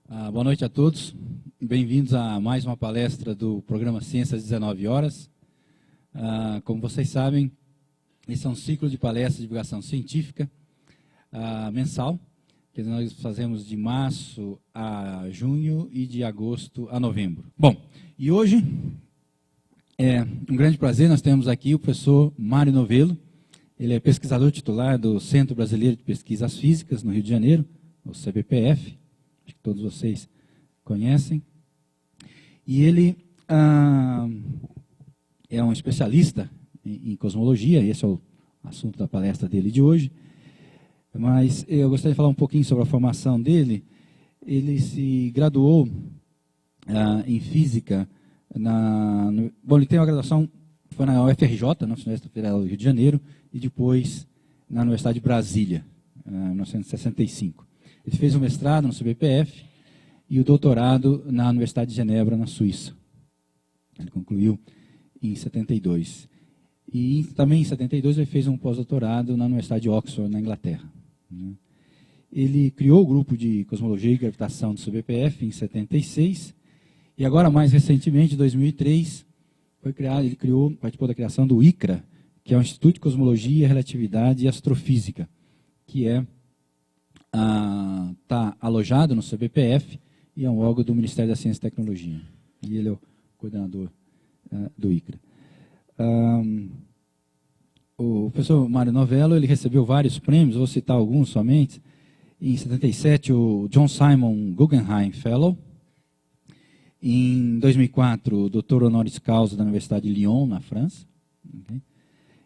Boa noite a todos. Bem-vindos a mais uma palestra do programa Ciências às 19 horas. Como vocês sabem, esse é um ciclo de palestras de divulgação científica mensal, que nós fazemos de março a junho e de agosto a novembro. Bom, e hoje é um grande prazer, nós temos aqui o professor Mário Novello. Ele é pesquisador titular do Centro Brasileiro de Pesquisas Físicas, no Rio de Janeiro, o CBPF, acho que todos vocês conhecem. E ele é um especialista em cosmologia, esse é o assunto da palestra dele de hoje. Mas eu gostaria de falar um pouquinho sobre a formação dele. Ele se graduou em física, bom, ele tem uma graduação, foi na UFRJ, na Universidade Federal do Rio de Janeiro, e depois na Universidade de Brasília, em 1965. Ele fez o mestrado no CBPF e o doutorado na Universidade de Genebra, na Suíça. Ele concluiu em 72. E também em 72 ele fez um pós-doutorado na Universidade de Oxford, na Inglaterra. Ele criou o grupo de cosmologia e gravitação do CBPF em 76, e agora, mais recentemente, em 2003, ele participou da criação do ICRA, que é o Instituto de Cosmologia, Relatividade e Astrofísica, que está alojado no CBPF e é um órgão do Ministério da Ciência e Tecnologia. E ele é o coordenador do ICRA. O professor Mário Novello, ele recebeu vários prêmios, vou citar alguns somente. Em 77, o John Simon Guggenheim Fellow. Em 2004, o doutor honoris causa da Universidade de Lyon, na França. Okay.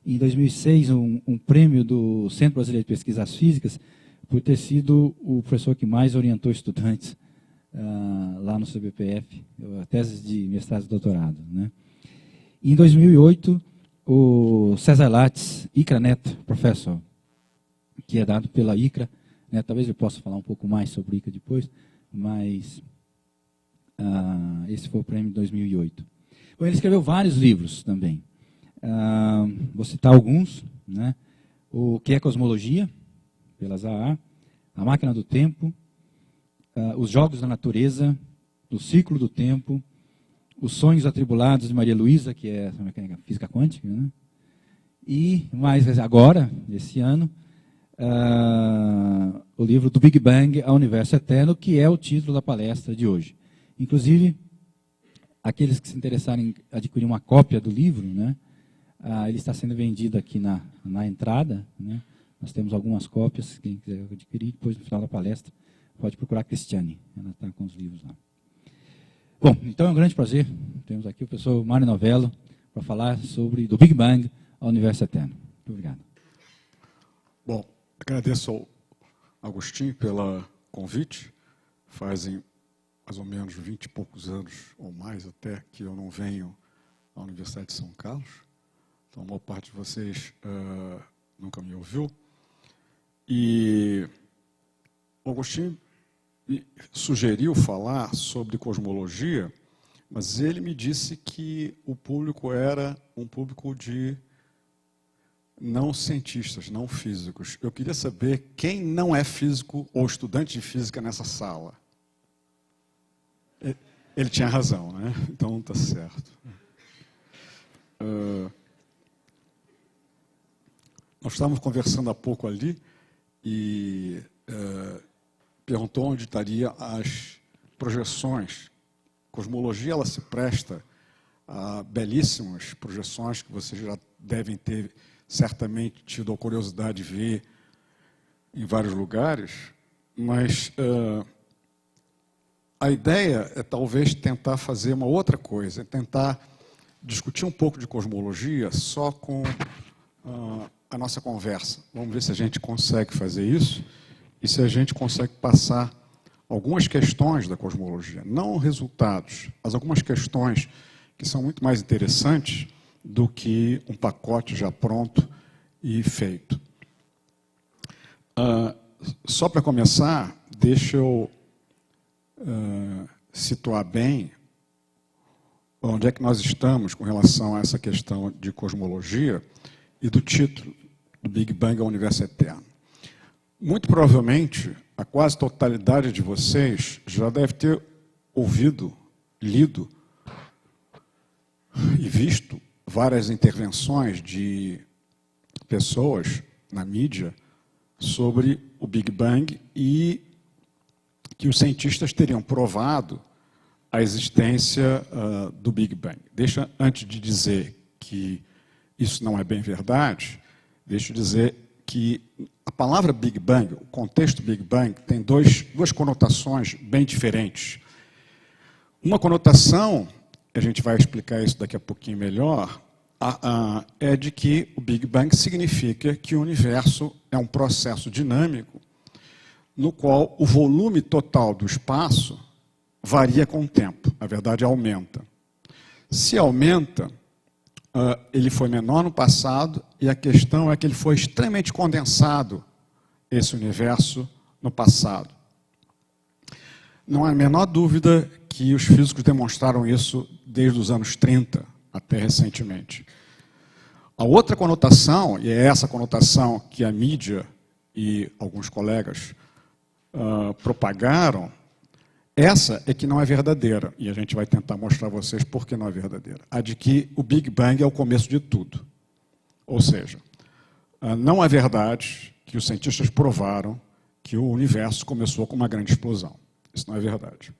Em 2006, um prêmio do Centro Brasileiro de Pesquisas Físicas, por ter sido o professor que mais orientou estudantes lá no CBPF, a tese de mestrado e doutorado. Né? Em 2008, o César Lattes, ICRANet Professor, que é dado pela ICRA, né? Talvez eu possa falar um pouco mais sobre o ICRA depois, mas esse foi o prêmio de 2008. Bom, ele escreveu vários livros também. Vou citar alguns, né? O que é Cosmologia, pela Zahar, A Máquina do Tempo, Os Jogos da Natureza, O Ciclo do Tempo, Os Sonhos Atribulados de Maria Luísa, que é a física quântica, né? E mais agora, esse ano, o livro do Big Bang ao Universo Eterno, que é o título da palestra de hoje. Inclusive, aqueles que se interessarem em adquirir uma cópia do livro, né? Ele está sendo vendido aqui na entrada, né? Nós temos algumas cópias, quem quiser adquirir, depois no final da palestra, pode procurar a Cristiane, ela está com os livros lá. Bom, então é um grande prazer, temos aqui o professor Mário Novello para falar sobre do Big Bang ao Universo Eterno. Muito obrigado. Bom, agradeço ao Agostinho pelo convite. Fazem mais ou menos 20 e poucos anos, ou mais até, que eu não venho à Universidade de São Carlos. Então, a maior parte de vocês nunca me ouviu. E o Agostinho me sugeriu falar sobre cosmologia, mas ele me disse que o público era um público de não cientistas, não físicos. Eu queria saber quem não é físico ou estudante de física nessa sala. Ele tinha razão, né? Então está certo. Nós estávamos conversando há pouco ali e perguntou onde estaria as projeções. Cosmologia, ela se presta a belíssimas projeções que vocês já devem ter certamente tido a curiosidade de ver em vários lugares, mas a ideia é talvez tentar fazer uma outra coisa, é tentar discutir um pouco de cosmologia só com a nossa conversa. Vamos ver se a gente consegue fazer isso e se a gente consegue passar algumas questões da cosmologia, não resultados, mas algumas questões que são muito mais interessantes do que um pacote já pronto e feito. Só para começar, deixa eu situar bem onde é que nós estamos com relação a essa questão de cosmologia e do título do Big Bang ao Universo Eterno. Muito provavelmente, a quase totalidade de vocês já deve ter ouvido, lido e visto várias intervenções de pessoas na mídia sobre o Big Bang e que os cientistas teriam provado a existência do Big Bang. Antes de dizer que isso não é bem verdade, deixa eu dizer que a palavra Big Bang, o contexto Big Bang, tem duas conotações bem diferentes. Uma conotação, a gente vai explicar isso daqui a pouquinho melhor, é de que o Big Bang significa que o universo é um processo dinâmico no qual o volume total do espaço varia com o tempo, na verdade aumenta. Se aumenta, ele foi menor no passado e a questão é que ele foi extremamente condensado, esse universo, no passado. Não há a menor dúvida que os físicos demonstraram isso desde os anos 30 até recentemente. A outra conotação, e é essa conotação que a mídia e alguns colegas propagaram, essa é que não é verdadeira, e a gente vai tentar mostrar a vocês por que não é verdadeira. A de que o Big Bang é o começo de tudo. Ou seja, não é verdade que os cientistas provaram que o universo começou com uma grande explosão. Isso não é verdade.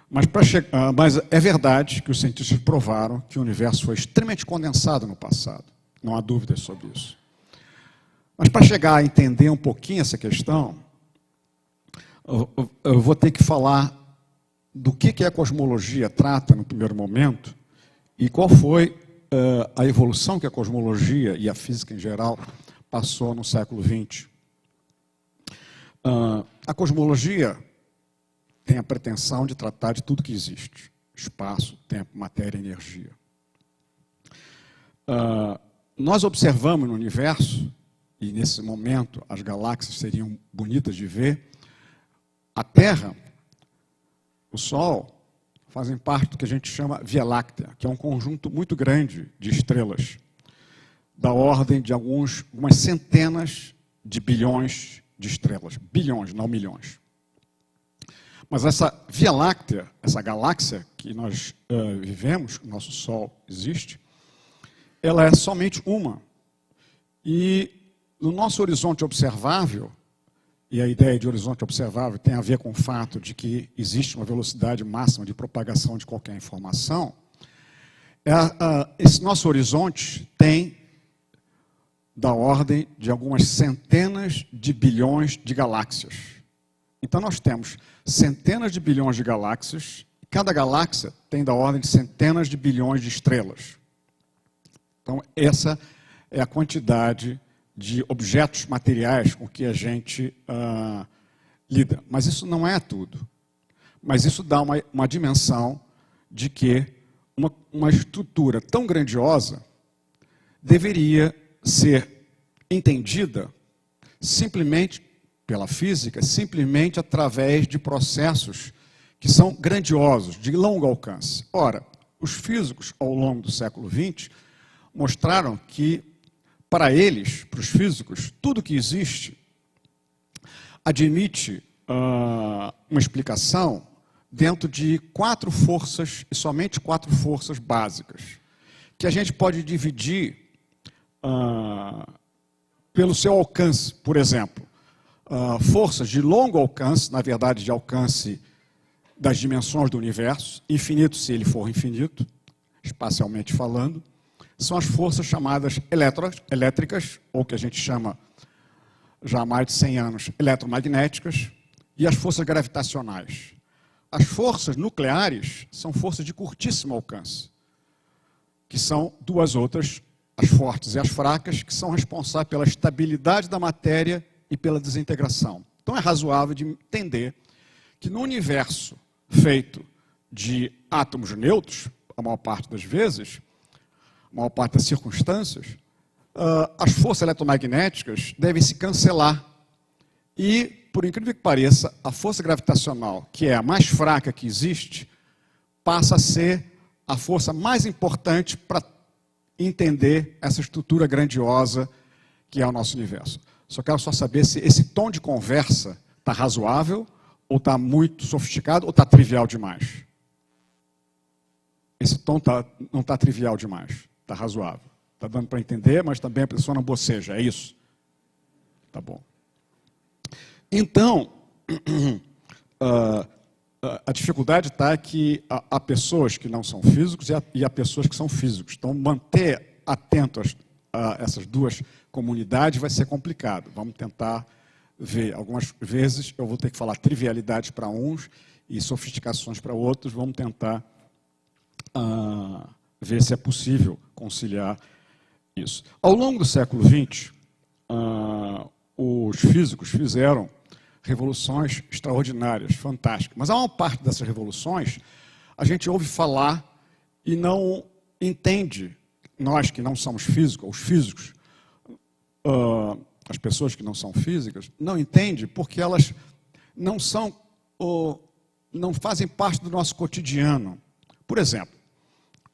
Mas é verdade que os cientistas provaram que o universo foi extremamente condensado no passado. Não há dúvidas sobre isso. Mas para chegar a entender um pouquinho essa questão, eu vou ter que falar do que a cosmologia trata no primeiro momento e qual foi a evolução que a cosmologia e a física em geral passou no século XX. A cosmologia tem a pretensão de tratar de tudo que existe: espaço, tempo, matéria, energia. Nós observamos no universo, e nesse momento as galáxias seriam bonitas de ver, a Terra, o Sol, fazem parte do que a gente chama Via Láctea, que é um conjunto muito grande de estrelas, da ordem de algumas centenas de bilhões de estrelas. Bilhões, não milhões. Mas essa Via Láctea, essa galáxia que nós vivemos, o nosso Sol existe, ela é somente uma. E no nosso horizonte observável, e a ideia de horizonte observável tem a ver com o fato de que existe uma velocidade máxima de propagação de qualquer informação, esse nosso horizonte tem da ordem de algumas centenas de bilhões de galáxias. Então nós temos centenas de bilhões de galáxias, e cada galáxia tem da ordem de centenas de bilhões de estrelas. Então essa é a quantidade de objetos materiais com que a gente lida. Mas isso não é tudo. Mas isso dá uma dimensão de que uma estrutura tão grandiosa deveria ser entendida simplesmente pela física, simplesmente através de processos que são grandiosos, de longo alcance. Ora, os físicos, ao longo do século XX, mostraram que para eles, para os físicos, tudo que existe admite uma explicação dentro de 4 forças, e somente 4 forças básicas, que a gente pode dividir pelo seu alcance. Por exemplo, forças de longo alcance, na verdade de alcance das dimensões do universo, infinito se ele for infinito, espacialmente falando, são as forças chamadas elétricas, ou que a gente chama, já há mais de 100 anos, eletromagnéticas, e as forças gravitacionais. As forças nucleares são forças de curtíssimo alcance, que são 2 outras, as fortes e as fracas, que são responsáveis pela estabilidade da matéria e pela desintegração. Então é razoável de entender que no universo feito de átomos neutros, a maior parte das vezes, a maior parte das circunstâncias, as forças eletromagnéticas devem se cancelar. E, por incrível que pareça, a força gravitacional, que é a mais fraca que existe, passa a ser a força mais importante para entender essa estrutura grandiosa que é o nosso universo. Só quero saber se esse tom de conversa está razoável, ou está muito sofisticado, ou está trivial demais. Esse tom não está trivial demais, está razoável. Está dando para entender, mas também a pessoa não boceja, é isso? Tá bom. Então, a dificuldade está que há pessoas que não são físicos e há pessoas que são físicos. Então, manter atento a essas duas comunidades vai ser complicado. Vamos tentar ver. Algumas vezes eu vou ter que falar trivialidades para uns e sofisticações para outros. Vamos tentar ver se é possível conciliar isso. Ao longo do século XX, os físicos fizeram revoluções extraordinárias, fantásticas. Mas há uma parte dessas revoluções, a gente ouve falar e não entende. Nós que não somos físicos, os físicos, as pessoas que não são físicas, não entendem porque elas não fazem parte do nosso cotidiano. Por exemplo,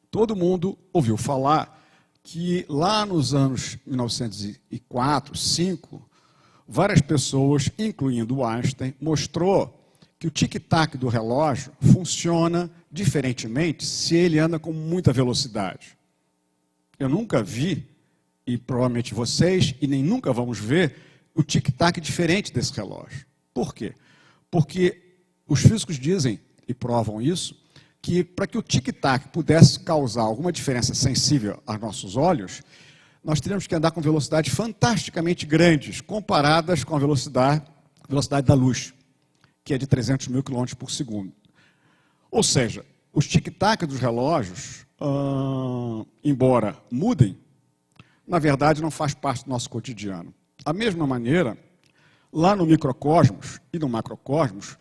todo mundo ouviu falar que lá nos anos 1904, 1905, várias pessoas, incluindo o Einstein, mostrou que o tic-tac do relógio funciona diferentemente se ele anda com muita velocidade. Eu nunca vi, e provavelmente vocês, e nem nunca vamos ver, o tic-tac diferente desse relógio. Por quê? Porque os físicos dizem, e provam isso, que para que o tic-tac pudesse causar alguma diferença sensível aos nossos olhos, nós teríamos que andar com velocidades fantasticamente grandes, comparadas com a velocidade da luz, que é de 300 mil km por segundo. Ou seja, os tic-tac dos relógios, embora mudem, na verdade não faz parte do nosso cotidiano. Da mesma maneira, lá no microcosmos e no macrocosmos,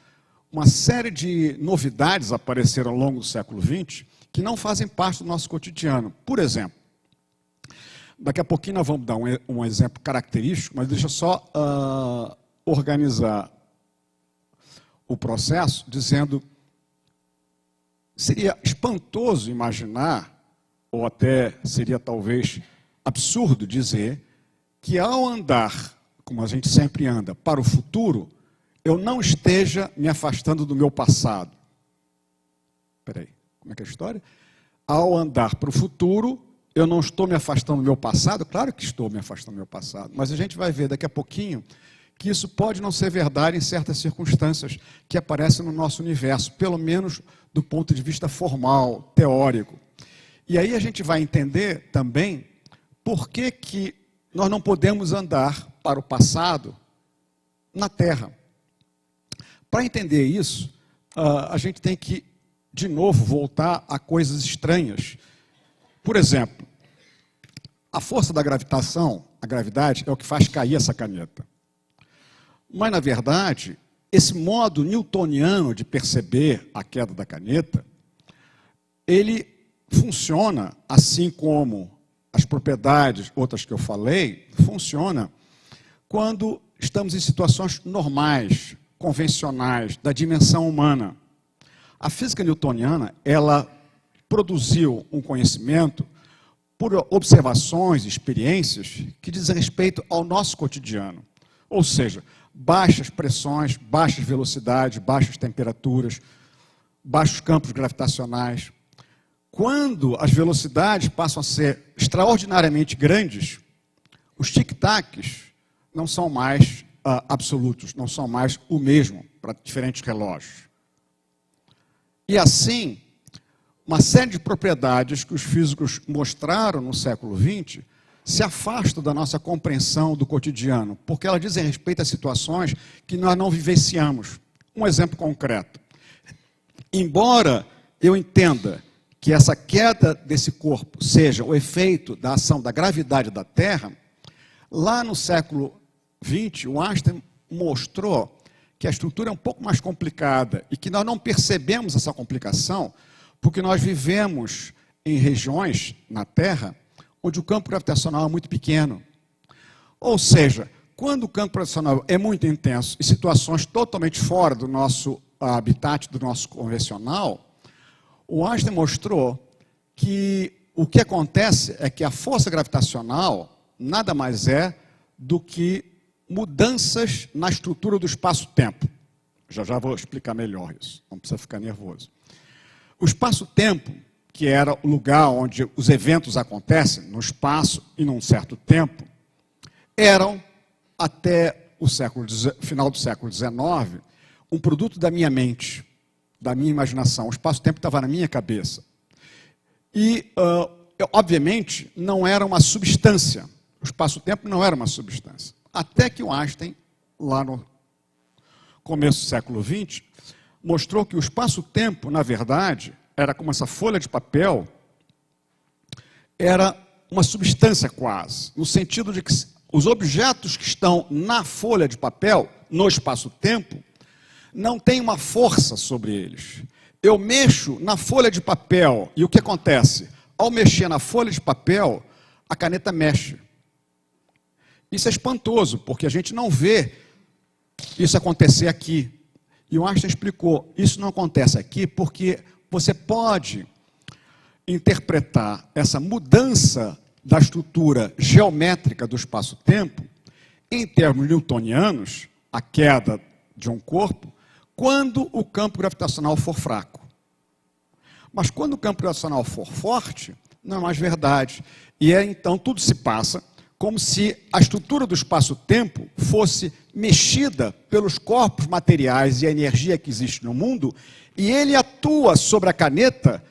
uma série de novidades apareceram ao longo do século XX que não fazem parte do nosso cotidiano. Por exemplo, daqui a pouquinho nós vamos dar um exemplo característico, mas deixa eu só organizar o processo dizendo: seria espantoso imaginar, ou até seria talvez absurdo dizer, que ao andar, como a gente sempre anda, para o futuro, eu não esteja me afastando do meu passado. Espera aí, como é que é a história? Ao andar para o futuro, eu não estou me afastando do meu passado? Claro que estou me afastando do meu passado, mas a gente vai ver daqui a pouquinho que isso pode não ser verdade em certas circunstâncias que aparecem no nosso universo, pelo menos do ponto de vista formal, teórico. E aí a gente vai entender também por que nós não podemos andar para o passado na Terra. Para entender isso, a gente tem que, de novo, voltar a coisas estranhas. Por exemplo, a força da gravitação, a gravidade, é o que faz cair essa caneta. Mas, na verdade, esse modo newtoniano de perceber a queda da caneta, ele funciona, assim como as propriedades, outras que eu falei, funciona quando estamos em situações normais, convencionais, da dimensão humana. A física newtoniana, ela produziu um conhecimento por observações e experiências que dizem respeito ao nosso cotidiano. Ou seja, baixas pressões, baixas velocidades, baixas temperaturas, baixos campos gravitacionais. Quando as velocidades passam a ser extraordinariamente grandes, os tic-tacs não são mais absolutos, não são mais o mesmo para diferentes relógios. E assim, uma série de propriedades que os físicos mostraram no século XX se afastam da nossa compreensão do cotidiano, porque elas dizem respeito a situações que nós não vivenciamos. Um exemplo concreto. Embora eu entenda que essa queda desse corpo seja o efeito da ação da gravidade da Terra, lá no século XX, o Einstein mostrou que a estrutura é um pouco mais complicada e que nós não percebemos essa complicação porque nós vivemos em regiões na Terra onde o campo gravitacional é muito pequeno. Ou seja, quando o campo gravitacional é muito intenso e situações totalmente fora do nosso habitat, do nosso convencional, o Einstein mostrou que o que acontece é que a força gravitacional nada mais é do que mudanças na estrutura do espaço-tempo. Já vou explicar melhor isso, não precisa ficar nervoso. O espaço-tempo, que era o lugar onde os eventos acontecem, no espaço e num certo tempo, eram, até o final do século XIX, um produto da minha mente, da minha imaginação. O espaço-tempo estava na minha cabeça. E, obviamente, não era uma substância. O espaço-tempo não era uma substância. Até que o Einstein, lá no começo do século XX, mostrou que o espaço-tempo, na verdade, era como essa folha de papel, era uma substância quase, no sentido de que os objetos que estão na folha de papel, no espaço-tempo, não têm uma força sobre eles. Eu mexo na folha de papel e o que acontece? Ao mexer na folha de papel, a caneta mexe. Isso é espantoso, porque a gente não vê isso acontecer aqui. E o Einstein explicou, isso não acontece aqui porque você pode interpretar essa mudança da estrutura geométrica do espaço-tempo em termos newtonianos, a queda de um corpo, quando o campo gravitacional for fraco. Mas quando o campo gravitacional for forte, não é mais verdade. E então tudo se passa como se a estrutura do espaço-tempo fosse mexida pelos corpos materiais e a energia que existe no mundo, e ele atua sobre a caneta,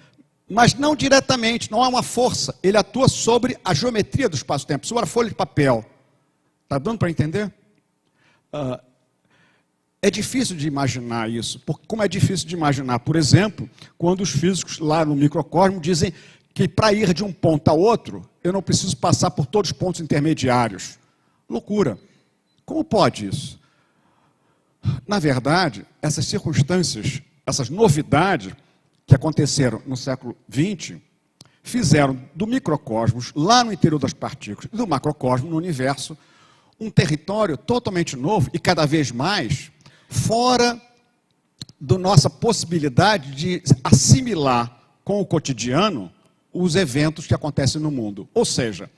mas não diretamente, não há uma força. Ele atua sobre a geometria do espaço-tempo, sobre a folha de papel. Está dando para entender? É difícil de imaginar isso, como é difícil de imaginar, por exemplo, quando os físicos lá no microcosmo dizem que para ir de um ponto a outro, eu não preciso passar por todos os pontos intermediários. Loucura. Como pode isso? Na verdade, essas circunstâncias, essas novidades que aconteceram no século XX, fizeram do microcosmos, lá no interior das partículas, e do macrocosmo, no universo, um território totalmente novo e cada vez mais fora da nossa possibilidade de assimilar com o cotidiano os eventos que acontecem no mundo. Ou seja,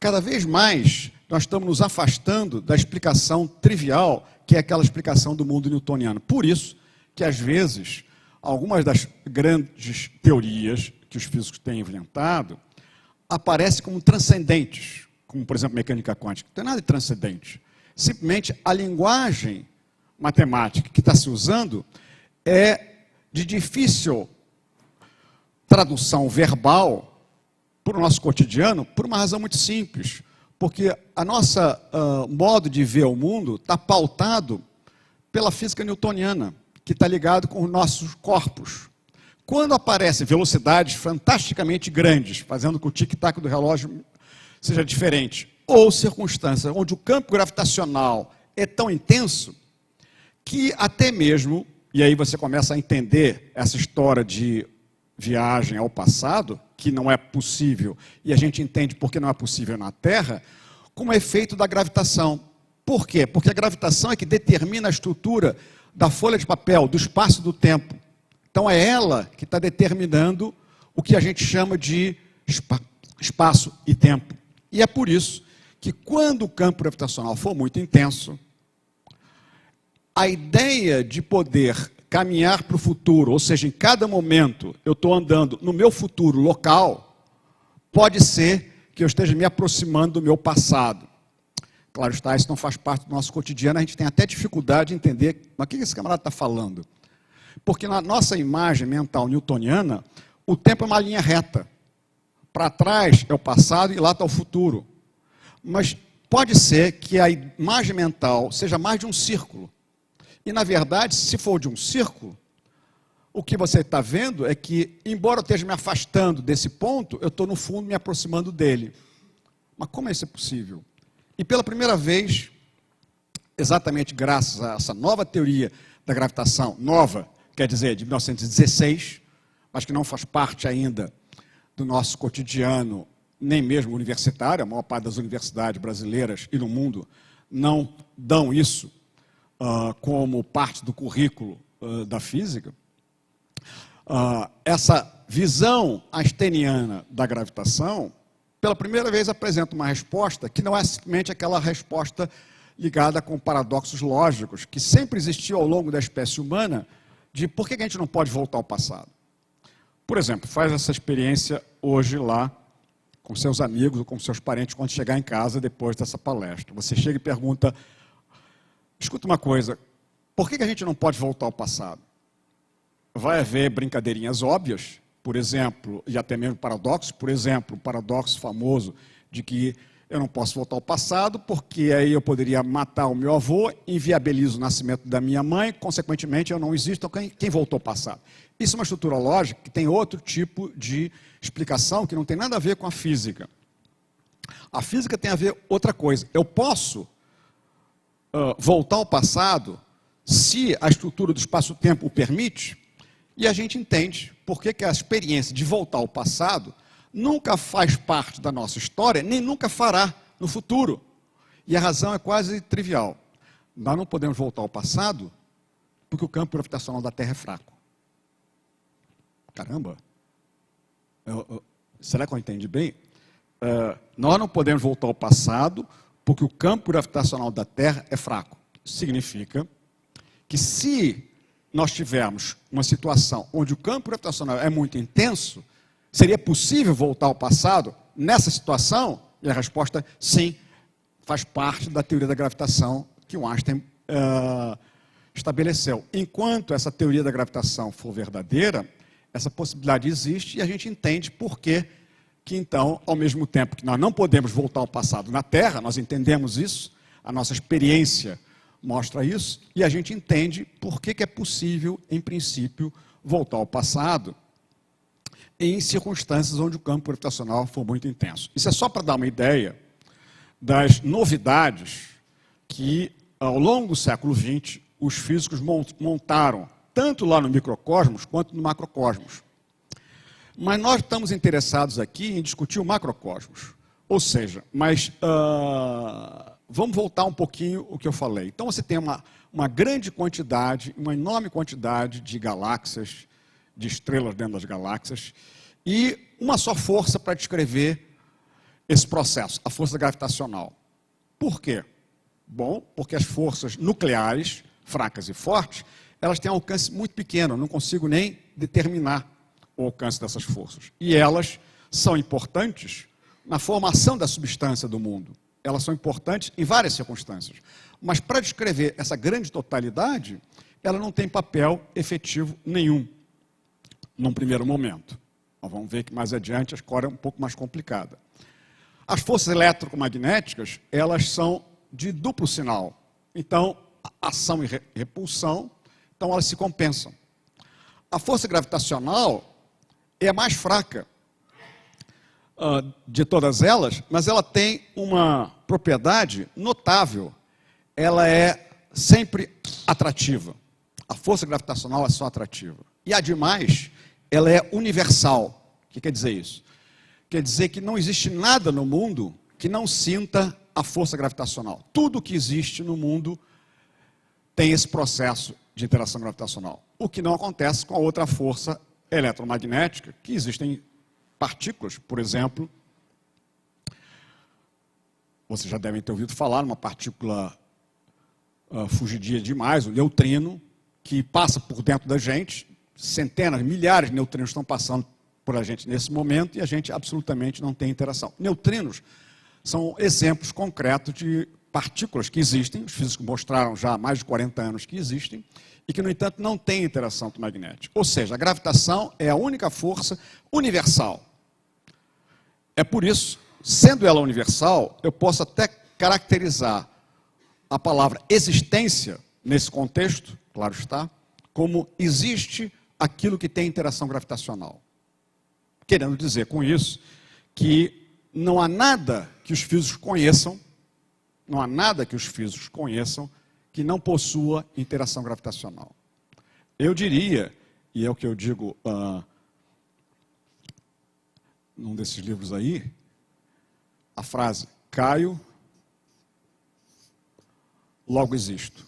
cada vez mais nós estamos nos afastando da explicação trivial, que é aquela explicação do mundo newtoniano. Por isso que, às vezes, algumas das grandes teorias que os físicos têm inventado aparecem como transcendentes, como, por exemplo, mecânica quântica. Não tem nada de transcendente. Simplesmente a linguagem matemática que está se usando é de difícil tradução verbal para o nosso cotidiano, por uma razão muito simples, porque a nossa modo de ver o mundo está pautado pela física newtoniana, que está ligado com os nossos corpos. Quando aparecem velocidades fantasticamente grandes, fazendo com que o tic-tac do relógio seja diferente, ou circunstâncias onde o campo gravitacional é tão intenso que até mesmo, e aí você começa a entender essa história de viagem ao passado, que não é possível, e a gente entende por que não é possível na Terra, como efeito da gravitação. Por quê? Porque a gravitação é que determina a estrutura da folha de papel, do espaço e do tempo. Então é ela que está determinando o que a gente chama de espaço e tempo. E é por isso que quando o campo gravitacional for muito intenso, a ideia de poder caminhar para o futuro, ou seja, em cada momento eu estou andando no meu futuro local, pode ser que eu esteja me aproximando do meu passado. Claro está, isso não faz parte do nosso cotidiano, a gente tem até dificuldade de entender, mas o que esse camarada está falando? Porque na nossa imagem mental newtoniana, o tempo é uma linha reta. Para trás é o passado e lá está o futuro. Mas pode ser que a imagem mental seja mais de um círculo. E, na verdade, se for de um círculo, o que você está vendo é que, embora eu esteja me afastando desse ponto, eu estou, no fundo, me aproximando dele. Mas como isso é possível? E, pela primeira vez, exatamente graças a essa nova teoria da gravitação, nova, quer dizer, de 1916, mas que não faz parte ainda do nosso cotidiano, nem mesmo universitário, a maior parte das universidades brasileiras e no mundo não dão isso como parte do currículo da física, essa visão einsteiniana da gravitação, pela primeira vez apresenta uma resposta que não é simplesmente aquela resposta ligada com paradoxos lógicos que sempre existiu ao longo da espécie humana de por que a gente não pode voltar ao passado. Por exemplo, faz essa experiência hoje lá com seus amigos ou com seus parentes quando chegar em casa depois dessa palestra. Você chega e pergunta, escuta uma coisa, por que a gente não pode voltar ao passado? Vai haver brincadeirinhas óbvias, por exemplo, e até mesmo paradoxos, por exemplo, o paradoxo famoso de que eu não posso voltar ao passado porque aí eu poderia matar o meu avô, inviabilizo o nascimento da minha mãe, consequentemente eu não existo, quem voltou ao passado? Isso é uma estrutura lógica que tem outro tipo de explicação que não tem nada a ver com a física. A física tem a ver outra coisa. Eu posso voltar ao passado se a estrutura do espaço-tempo o permite, e a gente entende por que a experiência de voltar ao passado nunca faz parte da nossa história, nem nunca fará no futuro. E a razão é quase trivial. Nós não podemos voltar ao passado porque o campo gravitacional da Terra é fraco. Caramba! Será que eu entendi bem? Nós não podemos voltar ao passado porque o campo gravitacional da Terra é fraco. Significa que se nós tivermos uma situação onde o campo gravitacional é muito intenso, seria possível voltar ao passado nessa situação? E a resposta é sim, faz parte da teoria da gravitação que o Einstein estabeleceu. Enquanto essa teoria da gravitação for verdadeira, essa possibilidade existe e a gente entende por que então, ao mesmo tempo que nós não podemos voltar ao passado na Terra, nós entendemos isso, a nossa experiência mostra isso, e a gente entende por que é possível, em princípio, voltar ao passado em circunstâncias onde o campo gravitacional for muito intenso. Isso é só para dar uma ideia das novidades que, ao longo do século XX, os físicos montaram, tanto lá no microcosmos quanto no macrocosmos. Mas nós estamos interessados aqui em discutir o macrocosmos. Ou seja, vamos voltar um pouquinho o que eu falei. Então você tem uma grande quantidade, uma enorme quantidade de galáxias, de estrelas dentro das galáxias, e uma só força para descrever esse processo, a força gravitacional. Por quê? Bom, porque as forças nucleares, fracas e fortes, elas têm um alcance muito pequeno, eu não consigo nem determinar o alcance dessas forças. E elas são importantes na formação da substância do mundo. Elas são importantes em várias circunstâncias. Mas para descrever essa grande totalidade, ela não tem papel efetivo nenhum, num primeiro momento. Nós vamos ver que mais adiante a história é um pouco mais complicada. As forças eletromagnéticas, elas são de duplo sinal. Então, ação e repulsão, então elas se compensam. A força gravitacional é a mais fraca de todas elas, mas ela tem uma propriedade notável. Ela é sempre atrativa. A força gravitacional é só atrativa. E, ademais, ela é universal. O que quer dizer isso? Quer dizer que não existe nada no mundo que não sinta a força gravitacional. Tudo que existe no mundo tem esse processo de interação gravitacional. O que não acontece com a outra força eletromagnética, que existem partículas, por exemplo, vocês já devem ter ouvido falar numa partícula fugidia demais, o neutrino, que passa por dentro da gente, centenas, milhares de neutrinos estão passando por a gente nesse momento e a gente absolutamente não tem interação. Neutrinos são exemplos concretos de partículas que existem, os físicos mostraram já há mais de 40 anos que existem, e que, no entanto, não têm interação magnética. Ou seja, a gravitação é a única força universal. É por isso, sendo ela universal, eu posso até caracterizar a palavra existência, nesse contexto, claro está, como existe aquilo que tem interação gravitacional. Querendo dizer com isso que não há nada que os físicos conheçam, que não possua interação gravitacional. Eu diria, e é o que eu digo num desses livros aí, a frase, caio, logo existo.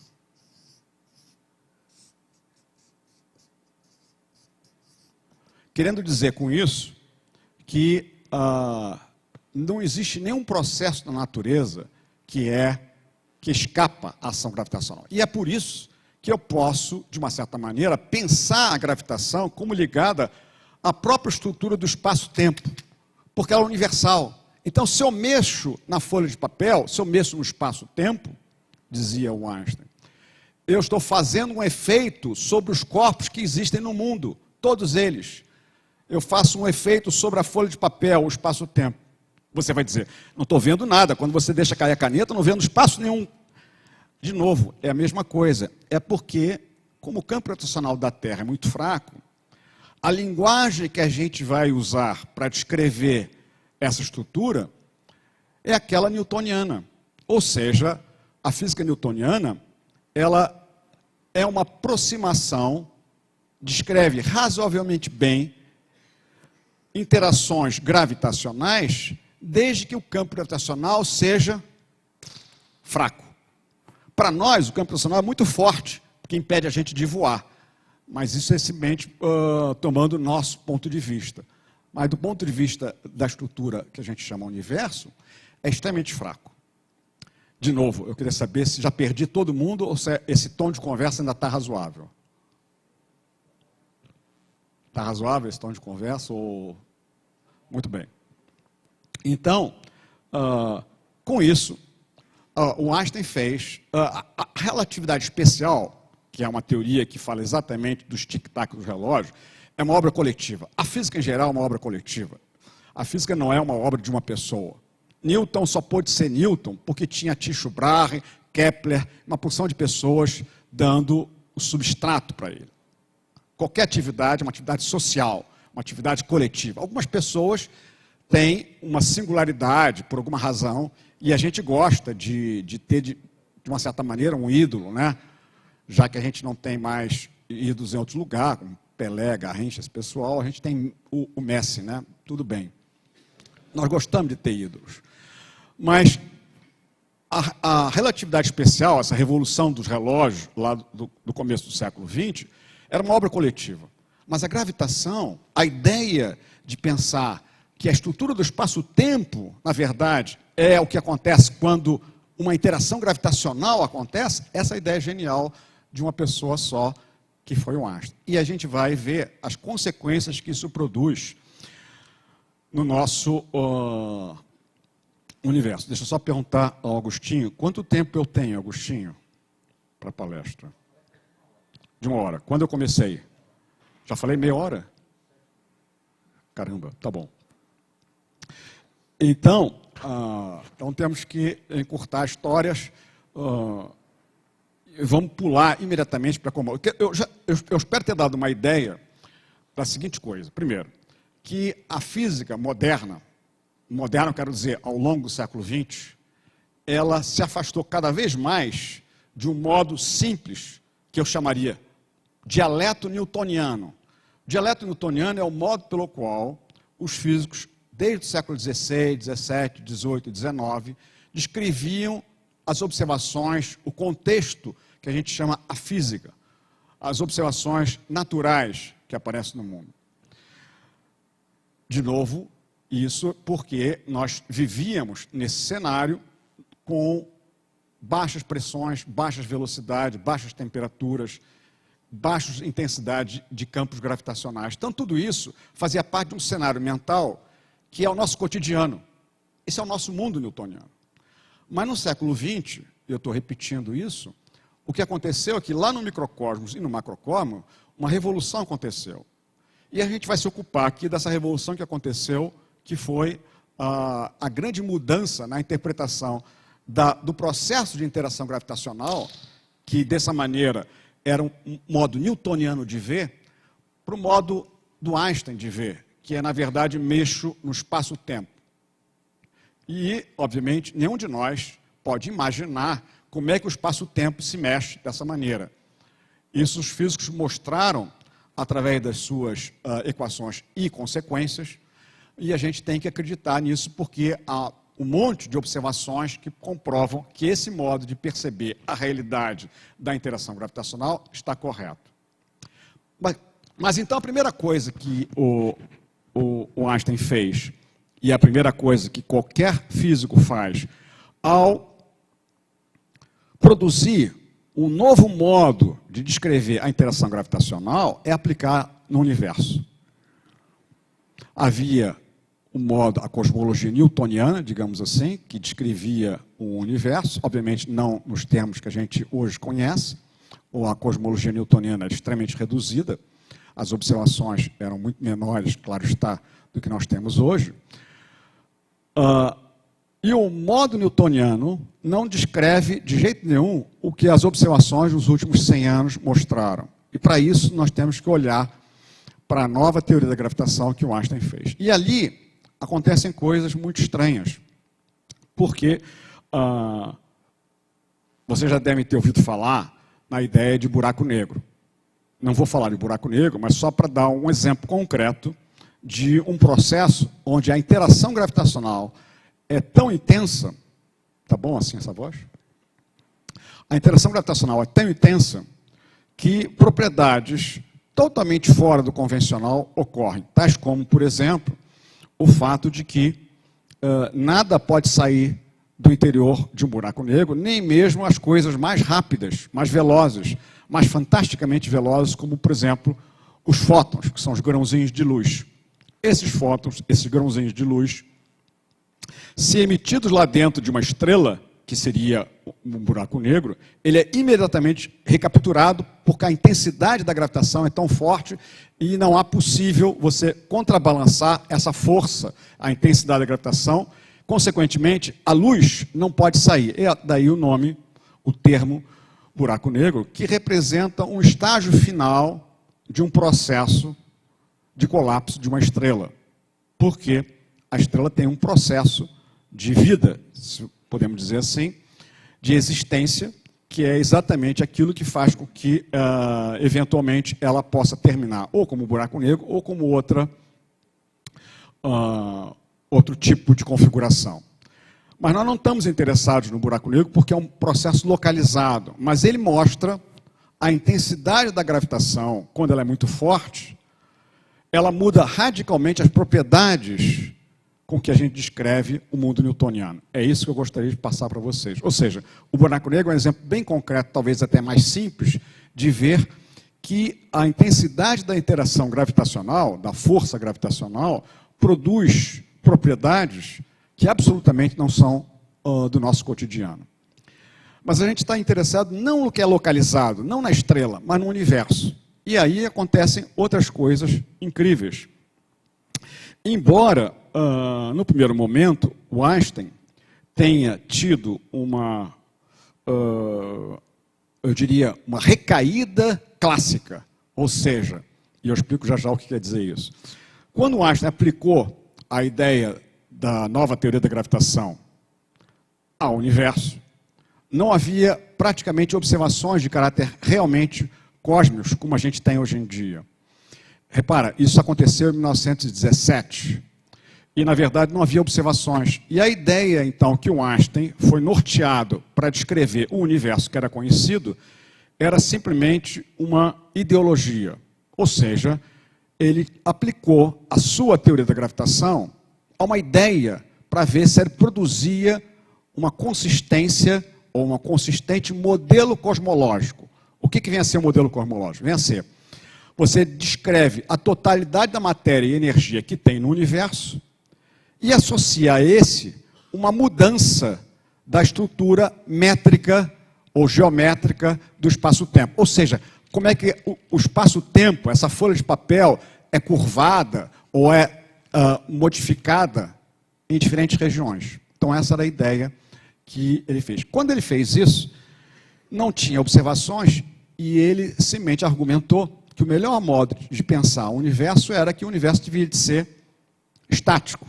Querendo dizer com isso que não existe nenhum processo na natureza que que escapa à ação gravitacional. E é por isso que eu posso, de uma certa maneira, pensar a gravitação como ligada à própria estrutura do espaço-tempo, porque ela é universal. Então, se eu mexo na folha de papel, se eu mexo no espaço-tempo, dizia o Einstein, eu estou fazendo um efeito sobre os corpos que existem no mundo, todos eles. Eu faço um efeito sobre a folha de papel, o espaço-tempo. Você vai dizer, não estou vendo nada. Quando você deixa cair a caneta, não vendo espaço nenhum. De novo, é a mesma coisa. É porque, como o campo gravitacional da Terra é muito fraco, a linguagem que a gente vai usar para descrever essa estrutura é aquela newtoniana. Ou seja, a física newtoniana, ela é uma aproximação, descreve razoavelmente bem interações gravitacionais, desde que o campo gravitacional seja fraco. Para nós, o campo gravitacional é muito forte, porque impede a gente de voar. Mas isso é simplesmente tomando o nosso ponto de vista. Mas do ponto de vista da estrutura que a gente chama universo, é extremamente fraco. De novo, eu queria saber se já perdi todo mundo ou se esse tom de conversa ainda está razoável. Está razoável esse tom de conversa? Ou... Muito bem. Então, com isso, o Einstein fez a relatividade especial, que é uma teoria que fala exatamente dos tic-tac dos relógios, é uma obra coletiva. A física, em geral, é uma obra coletiva. A física não é uma obra de uma pessoa. Newton só pôde ser Newton porque tinha Tycho Brahe, Kepler, uma porção de pessoas dando o substrato para ele. Qualquer atividade é uma atividade social, uma atividade coletiva. Algumas pessoas têm uma singularidade, por alguma razão, e a gente gosta de ter, de uma certa maneira, um ídolo, né? Já que a gente não tem mais ídolos em outros lugares, como Pelé, Garrincha, esse pessoal, a gente tem o Messi, né? Tudo bem. Nós gostamos de ter ídolos. Mas a relatividade especial, essa revolução dos relógios, lá do começo do século XX, era uma obra coletiva. Mas a gravitação, a ideia de pensar que a estrutura do espaço-tempo, na verdade, é o que acontece quando uma interação gravitacional acontece, essa ideia é genial de uma pessoa só, que foi o Einstein. E a gente vai ver as consequências que isso produz no nosso universo. Deixa eu só perguntar ao Agostinho, quanto tempo eu tenho, Agostinho, para a palestra? De 1 hora. Quando eu comecei? Já falei meia hora? Caramba, tá bom. Então temos que encurtar histórias. Vamos pular imediatamente para como. Eu espero ter dado uma ideia da seguinte coisa. Primeiro, que a física moderna, eu quero dizer, ao longo do século XX, ela se afastou cada vez mais de um modo simples, que eu chamaria dialeto newtoniano. O dialeto newtoniano é o modo pelo qual os físicos, desde o século XVI, XVII, XVIII e XIX, descreviam as observações, o contexto que a gente chama a física, as observações naturais que aparecem no mundo. De novo, isso porque nós vivíamos nesse cenário com baixas pressões, baixas velocidades, baixas temperaturas, baixa intensidade de campos gravitacionais. Então, tudo isso fazia parte de um cenário mental que é o nosso cotidiano. Esse é o nosso mundo newtoniano. Mas no século XX, eu estou repetindo isso, o que aconteceu é que lá no microcosmos e no macrocosmos, uma revolução aconteceu. E a gente vai se ocupar aqui dessa revolução que aconteceu, que foi a grande mudança na interpretação do processo de interação gravitacional, que dessa maneira era um modo newtoniano de ver, para o modo do Einstein de ver, que é, na verdade, mexo no espaço-tempo. E, obviamente, nenhum de nós pode imaginar como é que o espaço-tempo se mexe dessa maneira. Isso os físicos mostraram através das suas equações e consequências, e a gente tem que acreditar nisso porque há um monte de observações que comprovam que esse modo de perceber a realidade da interação gravitacional está correto. Mas então a primeira coisa que o Einstein fez, e a primeira coisa que qualquer físico faz ao produzir um novo modo de descrever a interação gravitacional é aplicar no universo. Havia um modo, a cosmologia newtoniana, digamos assim, que descrevia o universo, obviamente não nos termos que a gente hoje conhece, ou a cosmologia newtoniana era extremamente reduzida, as observações eram muito menores, claro está, do que nós temos hoje. E o modo newtoniano não descreve de jeito nenhum o que as observações nos últimos 100 anos mostraram. E para isso nós temos que olhar para a nova teoria da gravitação que o Einstein fez. E ali acontecem coisas muito estranhas, porque vocês já devem ter ouvido falar na ideia de buraco negro. Não vou falar de buraco negro, mas só para dar um exemplo concreto de um processo onde a interação gravitacional é tão intensa, tá bom assim essa voz? A interação gravitacional é tão intensa que propriedades totalmente fora do convencional ocorrem, tais como, por exemplo, o fato de que nada pode sair do interior de um buraco negro, nem mesmo as coisas mais rápidas, mais velozes, mais fantasticamente velozes, como, por exemplo, os fótons, que são os grãozinhos de luz. Esses fótons, esses grãozinhos de luz, se emitidos lá dentro de uma estrela, que seria um buraco negro, ele é imediatamente recapturado, porque a intensidade da gravitação é tão forte e não há possível você contrabalançar essa força, a intensidade da gravitação. Consequentemente, a luz não pode sair. É daí o nome, o termo buraco negro, que representa um estágio final de um processo de colapso de uma estrela. Porque a estrela tem um processo de vida, se podemos dizer assim, de existência, que é exatamente aquilo que faz com que, eventualmente, ela possa terminar ou como buraco negro ou como outro tipo de configuração. Mas nós não estamos interessados no buraco negro porque é um processo localizado, mas ele mostra a intensidade da gravitação, quando ela é muito forte, ela muda radicalmente as propriedades com que a gente descreve o mundo newtoniano. É isso que eu gostaria de passar para vocês. Ou seja, o buraco negro é um exemplo bem concreto, talvez até mais simples, de ver que a intensidade da interação gravitacional, da força gravitacional, produz propriedades que absolutamente não são do nosso cotidiano. Mas a gente está interessado não no que é localizado, não na estrela, mas no universo. E aí acontecem outras coisas incríveis. Embora, no primeiro momento, o Einstein tenha tido uma, eu diria, uma recaída clássica. Ou seja, e eu explico já já o que quer dizer isso. Quando o Einstein aplicou a ideia da nova teoria da gravitação ao universo, não havia praticamente observações de caráter realmente cósmicos como a gente tem hoje em dia. Repara, isso aconteceu em 1917 e, na verdade, não havia observações. E a ideia, então, que o Einstein foi norteado para descrever o universo que era conhecido era simplesmente uma ideologia. Ou seja, ele aplicou a sua teoria da gravitação a uma ideia para ver se ele produzia uma consistência ou um consistente modelo cosmológico. O que vem a ser um modelo cosmológico? Vem a ser, você descreve a totalidade da matéria e energia que tem no universo e associa a esse uma mudança da estrutura métrica ou geométrica do espaço-tempo. Ou seja, como é que o espaço-tempo, essa folha de papel, é curvada ou é modificada em diferentes regiões. Então, essa era a ideia que ele fez. Quando ele fez isso, não tinha observações e ele simplesmente argumentou que o melhor modo de pensar o universo era que o universo devia de ser estático.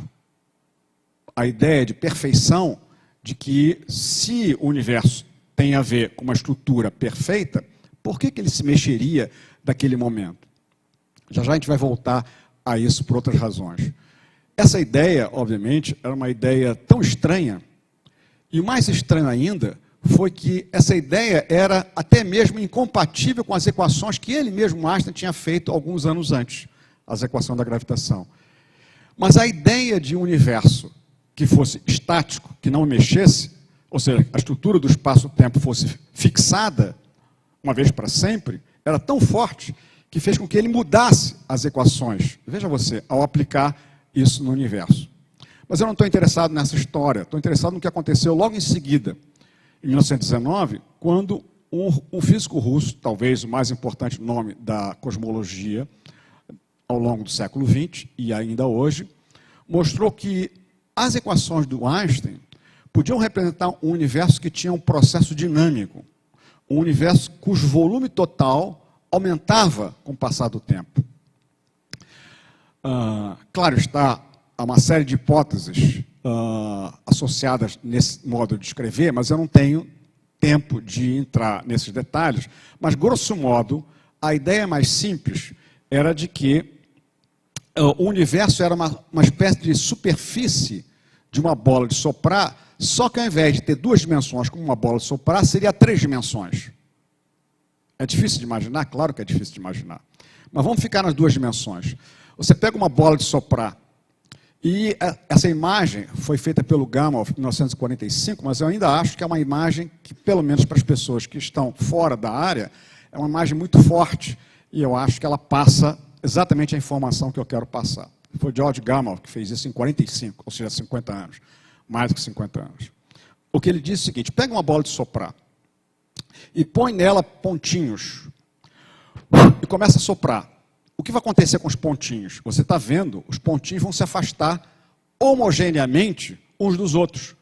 A ideia de perfeição, de que se o universo tem a ver com uma estrutura perfeita, por que ele se mexeria daquele momento? Já já a gente vai voltar a isso por outras razões. Essa ideia, obviamente, era uma ideia tão estranha, e o mais estranho ainda foi que essa ideia era até mesmo incompatível com as equações que ele mesmo, Einstein, tinha feito alguns anos antes, as equações da gravitação. Mas a ideia de um universo que fosse estático, que não mexesse, ou seja, a estrutura do espaço-tempo fosse fixada, uma vez para sempre, era tão forte que fez com que ele mudasse as equações. Veja você, ao aplicar isso no universo. Mas eu não estou interessado nessa história, estou interessado no que aconteceu logo em seguida, em 1919, quando um físico russo, talvez o mais importante nome da cosmologia ao longo do século XX e ainda hoje, mostrou que as equações do Einstein podiam representar um universo que tinha um processo dinâmico, um universo cujo volume total aumentava com o passar do tempo. Claro está, há uma série de hipóteses associadas nesse modo de escrever, mas eu não tenho tempo de entrar nesses detalhes. Mas, grosso modo, a ideia mais simples era de que o universo era uma espécie de superfície de uma bola de soprar, só que ao invés de ter 2 dimensões como uma bola de soprar, seria 3 dimensões. É difícil de imaginar? Claro que é difícil de imaginar. Mas vamos ficar nas 2 dimensões. Você pega uma bola de soprar, e essa imagem foi feita pelo Gamow em 1945, mas eu ainda acho que é uma imagem que, pelo menos para as pessoas que estão fora da área, é uma imagem muito forte, e eu acho que ela passa exatamente a informação que eu quero passar. Foi George Gamow que fez isso em 45, ou seja, 50 anos. Mais do que 50 anos. O que ele disse é o seguinte: pega uma bola de soprar e põe nela pontinhos e começa a soprar. O que vai acontecer com os pontinhos? Você está vendo, os pontinhos vão se afastar homogeneamente uns dos outros.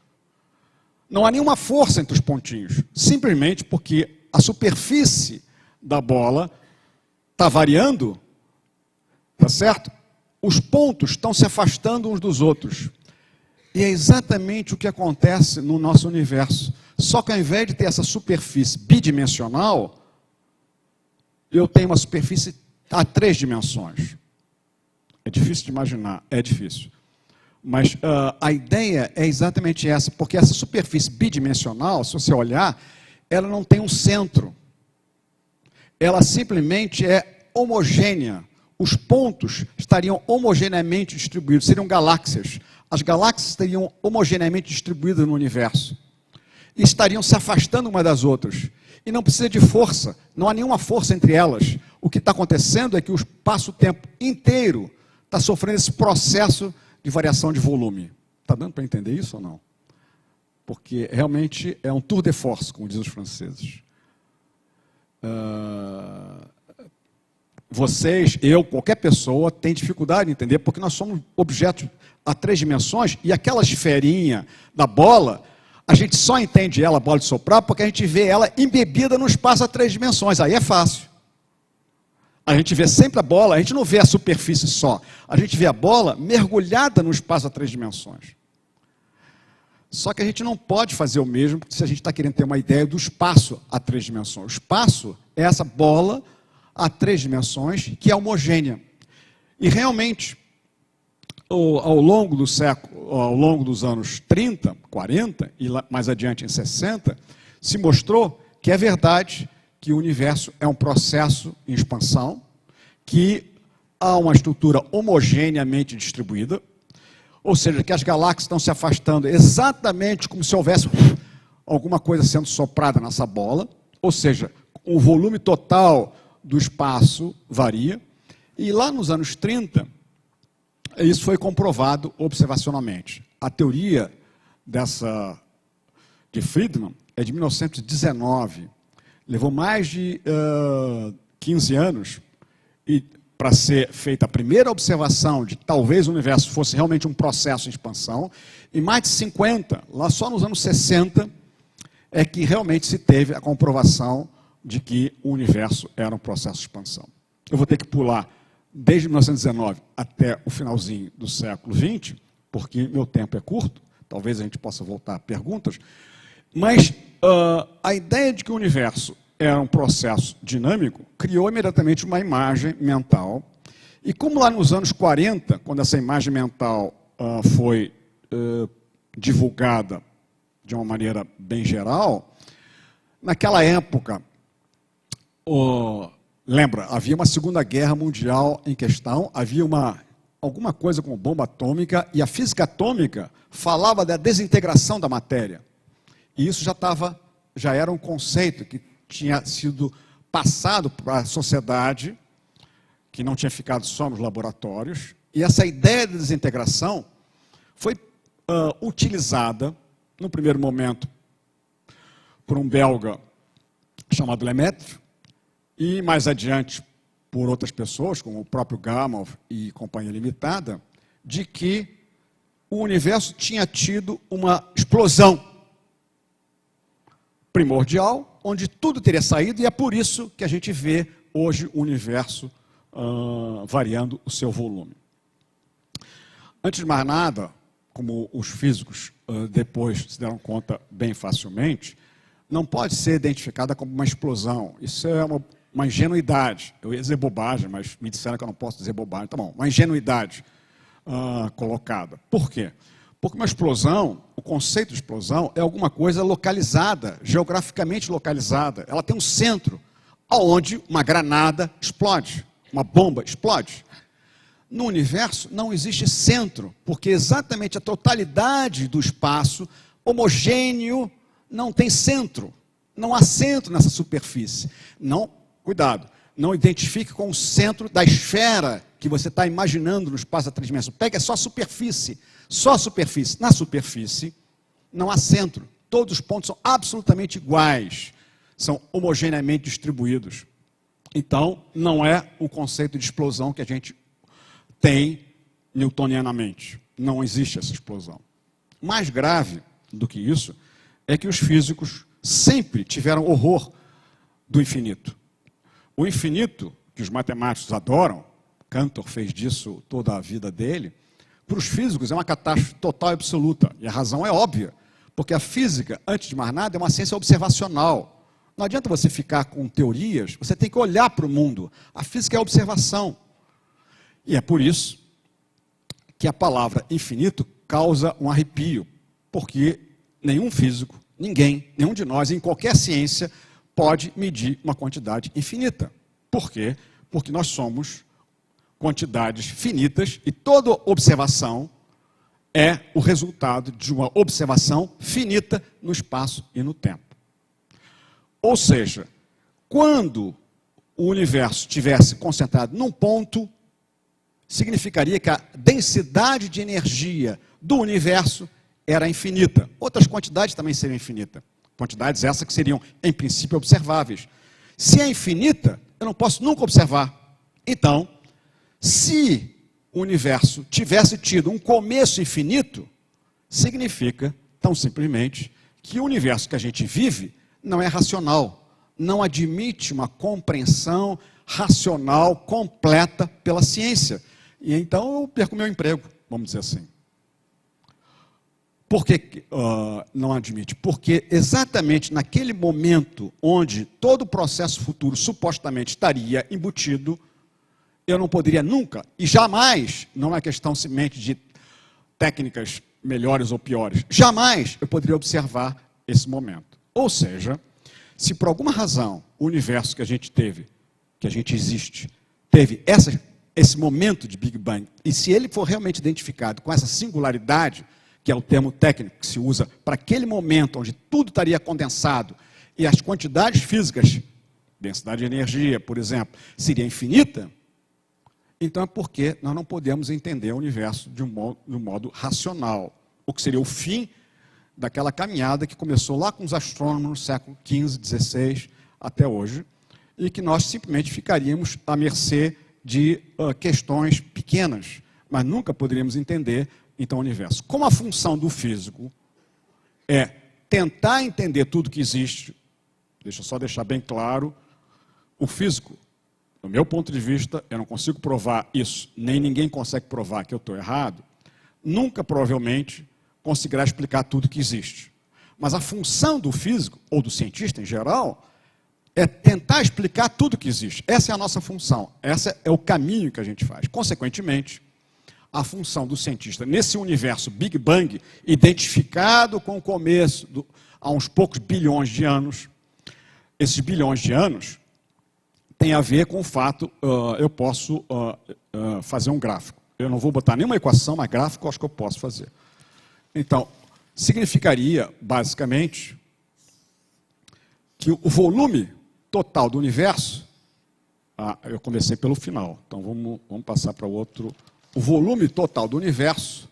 Não há nenhuma força entre os pontinhos, simplesmente porque a superfície da bola está variando, tá certo? Os pontos estão se afastando uns dos outros. E é exatamente o que acontece no nosso universo. Só que ao invés de ter essa superfície bidimensional, eu tenho uma superfície a 3 dimensões. É difícil de imaginar, é difícil. Mas a ideia é exatamente essa, porque essa superfície bidimensional, se você olhar, ela não tem um centro. Ela simplesmente é homogênea. Os pontos estariam homogeneamente distribuídos, seriam galáxias. As galáxias estariam homogeneamente distribuídas no universo. E estariam se afastando uma das outras. E não precisa de força, não há nenhuma força entre elas. O que está acontecendo é que o espaço-tempo inteiro está sofrendo esse processo de variação de volume. Está dando para entender isso ou não? Porque realmente é um tour de force, como dizem os franceses. Vocês, eu, qualquer pessoa tem dificuldade de entender, porque nós somos objetos a 3 dimensões, e aquela esferinha da bola, a gente só entende ela, a bola de soprar, porque a gente vê ela embebida no espaço a 3 dimensões, aí é fácil. A gente vê sempre a bola, a gente não vê a superfície só, a gente vê a bola mergulhada no espaço a 3 dimensões. Só que a gente não pode fazer o mesmo se a gente está querendo ter uma ideia do espaço a 3 dimensões. O espaço é essa bola a 3 dimensões que é homogênea. E realmente, ao longo do século, ao longo dos anos 30, 40 e mais adiante em 60, se mostrou que é verdade que o universo é um processo em expansão, que há uma estrutura homogeneamente distribuída, ou seja, que as galáxias estão se afastando exatamente como se houvesse alguma coisa sendo soprada nessa bola, ou seja, o volume total do espaço varia, e lá nos anos 30, isso foi comprovado observacionalmente. A teoria de Friedman é de 1919, levou mais de 15 anos para ser feita a primeira observação de que talvez o universo fosse realmente um processo em expansão, e mais de 50, lá só nos anos 60, é que realmente se teve a comprovação de que o universo era um processo de expansão. Eu vou ter que pular desde 1919 até o finalzinho do século XX, porque meu tempo é curto, talvez a gente possa voltar a perguntas, mas a ideia de que o universo era um processo dinâmico criou imediatamente uma imagem mental, e como lá nos anos 40, quando essa imagem mental foi divulgada de uma maneira bem geral, naquela época, lembra, havia uma Segunda Guerra Mundial em questão, havia alguma coisa com bomba atômica, e a física atômica falava da desintegração da matéria. E isso já era um conceito que tinha sido passado para a sociedade, que não tinha ficado só nos laboratórios, e essa ideia de desintegração foi utilizada, no primeiro momento, por um belga chamado Lemaitre, e mais adiante por outras pessoas, como o próprio Gamow e Companhia Limitada, de que o universo tinha tido uma explosão primordial, onde tudo teria saído, e é por isso que a gente vê hoje o universo variando o seu volume. Antes de mais nada, como os físicos depois se deram conta bem facilmente, não pode ser identificada como uma explosão. Isso é uma ingenuidade. Eu ia dizer bobagem, mas me disseram que eu não posso dizer bobagem. Tá bom, uma ingenuidade colocada. Por quê? Porque uma explosão, o conceito de explosão é alguma coisa localizada, geograficamente localizada. Ela tem um centro, onde uma granada explode, uma bomba explode. No universo não existe centro, porque exatamente a totalidade do espaço homogêneo não tem centro. Não há centro nessa superfície. Não, cuidado, não identifique com o centro da esfera que você está imaginando no espaço da três dimensões. Pega só a superfície. Só a superfície. Na superfície não há centro. Todos os pontos são absolutamente iguais. São homogeneamente distribuídos. Então, não é o conceito de explosão que a gente tem newtonianamente. Não existe essa explosão. Mais grave do que isso é que os físicos sempre tiveram horror do infinito. O infinito, que os matemáticos adoram, Cantor fez disso toda a vida dele, para os físicos é uma catástrofe total e absoluta. E a razão é óbvia, porque a física, antes de mais nada, é uma ciência observacional. Não adianta você ficar com teorias, você tem que olhar para o mundo. A física é a observação. E é por isso que a palavra infinito causa um arrepio, porque nenhum físico, nenhum de nós, em qualquer ciência, pode medir uma quantidade infinita. Por quê? Porque nós somos quantidades finitas e toda observação é o resultado de uma observação finita no espaço e no tempo. Ou seja, quando o universo estivesse concentrado num ponto, significaria que a densidade de energia do universo era infinita. Outras quantidades também seriam infinitas. Quantidades essas que seriam, em princípio, observáveis. Se é infinita, eu não posso nunca observar. Então, se o universo tivesse tido um começo infinito, significa, tão simplesmente, que o universo que a gente vive não é racional, não admite uma compreensão racional completa pela ciência. E então eu perco meu emprego, vamos dizer assim. Por que não admite? Porque exatamente naquele momento onde todo o processo futuro supostamente estaria embutido, eu não poderia nunca, e jamais, não é questão simplesmente de técnicas melhores ou piores, jamais eu poderia observar esse momento. Ou seja, se por alguma razão o universo que a gente teve, que a gente existe, teve esse momento de Big Bang, e se ele for realmente identificado com essa singularidade, que é o termo técnico que se usa para aquele momento onde tudo estaria condensado e as quantidades físicas, densidade de energia, por exemplo, seria infinita, então é porque nós não podemos entender o universo de um modo racional, o que seria o fim daquela caminhada que começou lá com os astrônomos no século XV, XVI, até hoje, e que nós simplesmente ficaríamos à mercê de questões pequenas, mas nunca poderíamos entender, então, o universo. Como a função do físico é tentar entender tudo que existe, deixa eu só deixar bem claro, o físico, do meu ponto de vista, eu não consigo provar isso, nem ninguém consegue provar que eu estou errado, nunca, provavelmente, conseguirá explicar tudo que existe. Mas a função do físico, ou do cientista em geral, é tentar explicar tudo que existe. Essa é a nossa função, esse é o caminho que a gente faz. Consequentemente, a função do cientista nesse universo Big Bang, identificado com o começo, há uns poucos bilhões de anos, esses bilhões de anos tem a ver com o fato, eu posso fazer um gráfico. Eu não vou botar nenhuma equação, mas gráfico eu acho que eu posso fazer. Então, significaria, basicamente, que o volume total do universo, eu comecei pelo final, então vamos passar para o outro. O volume total do universo,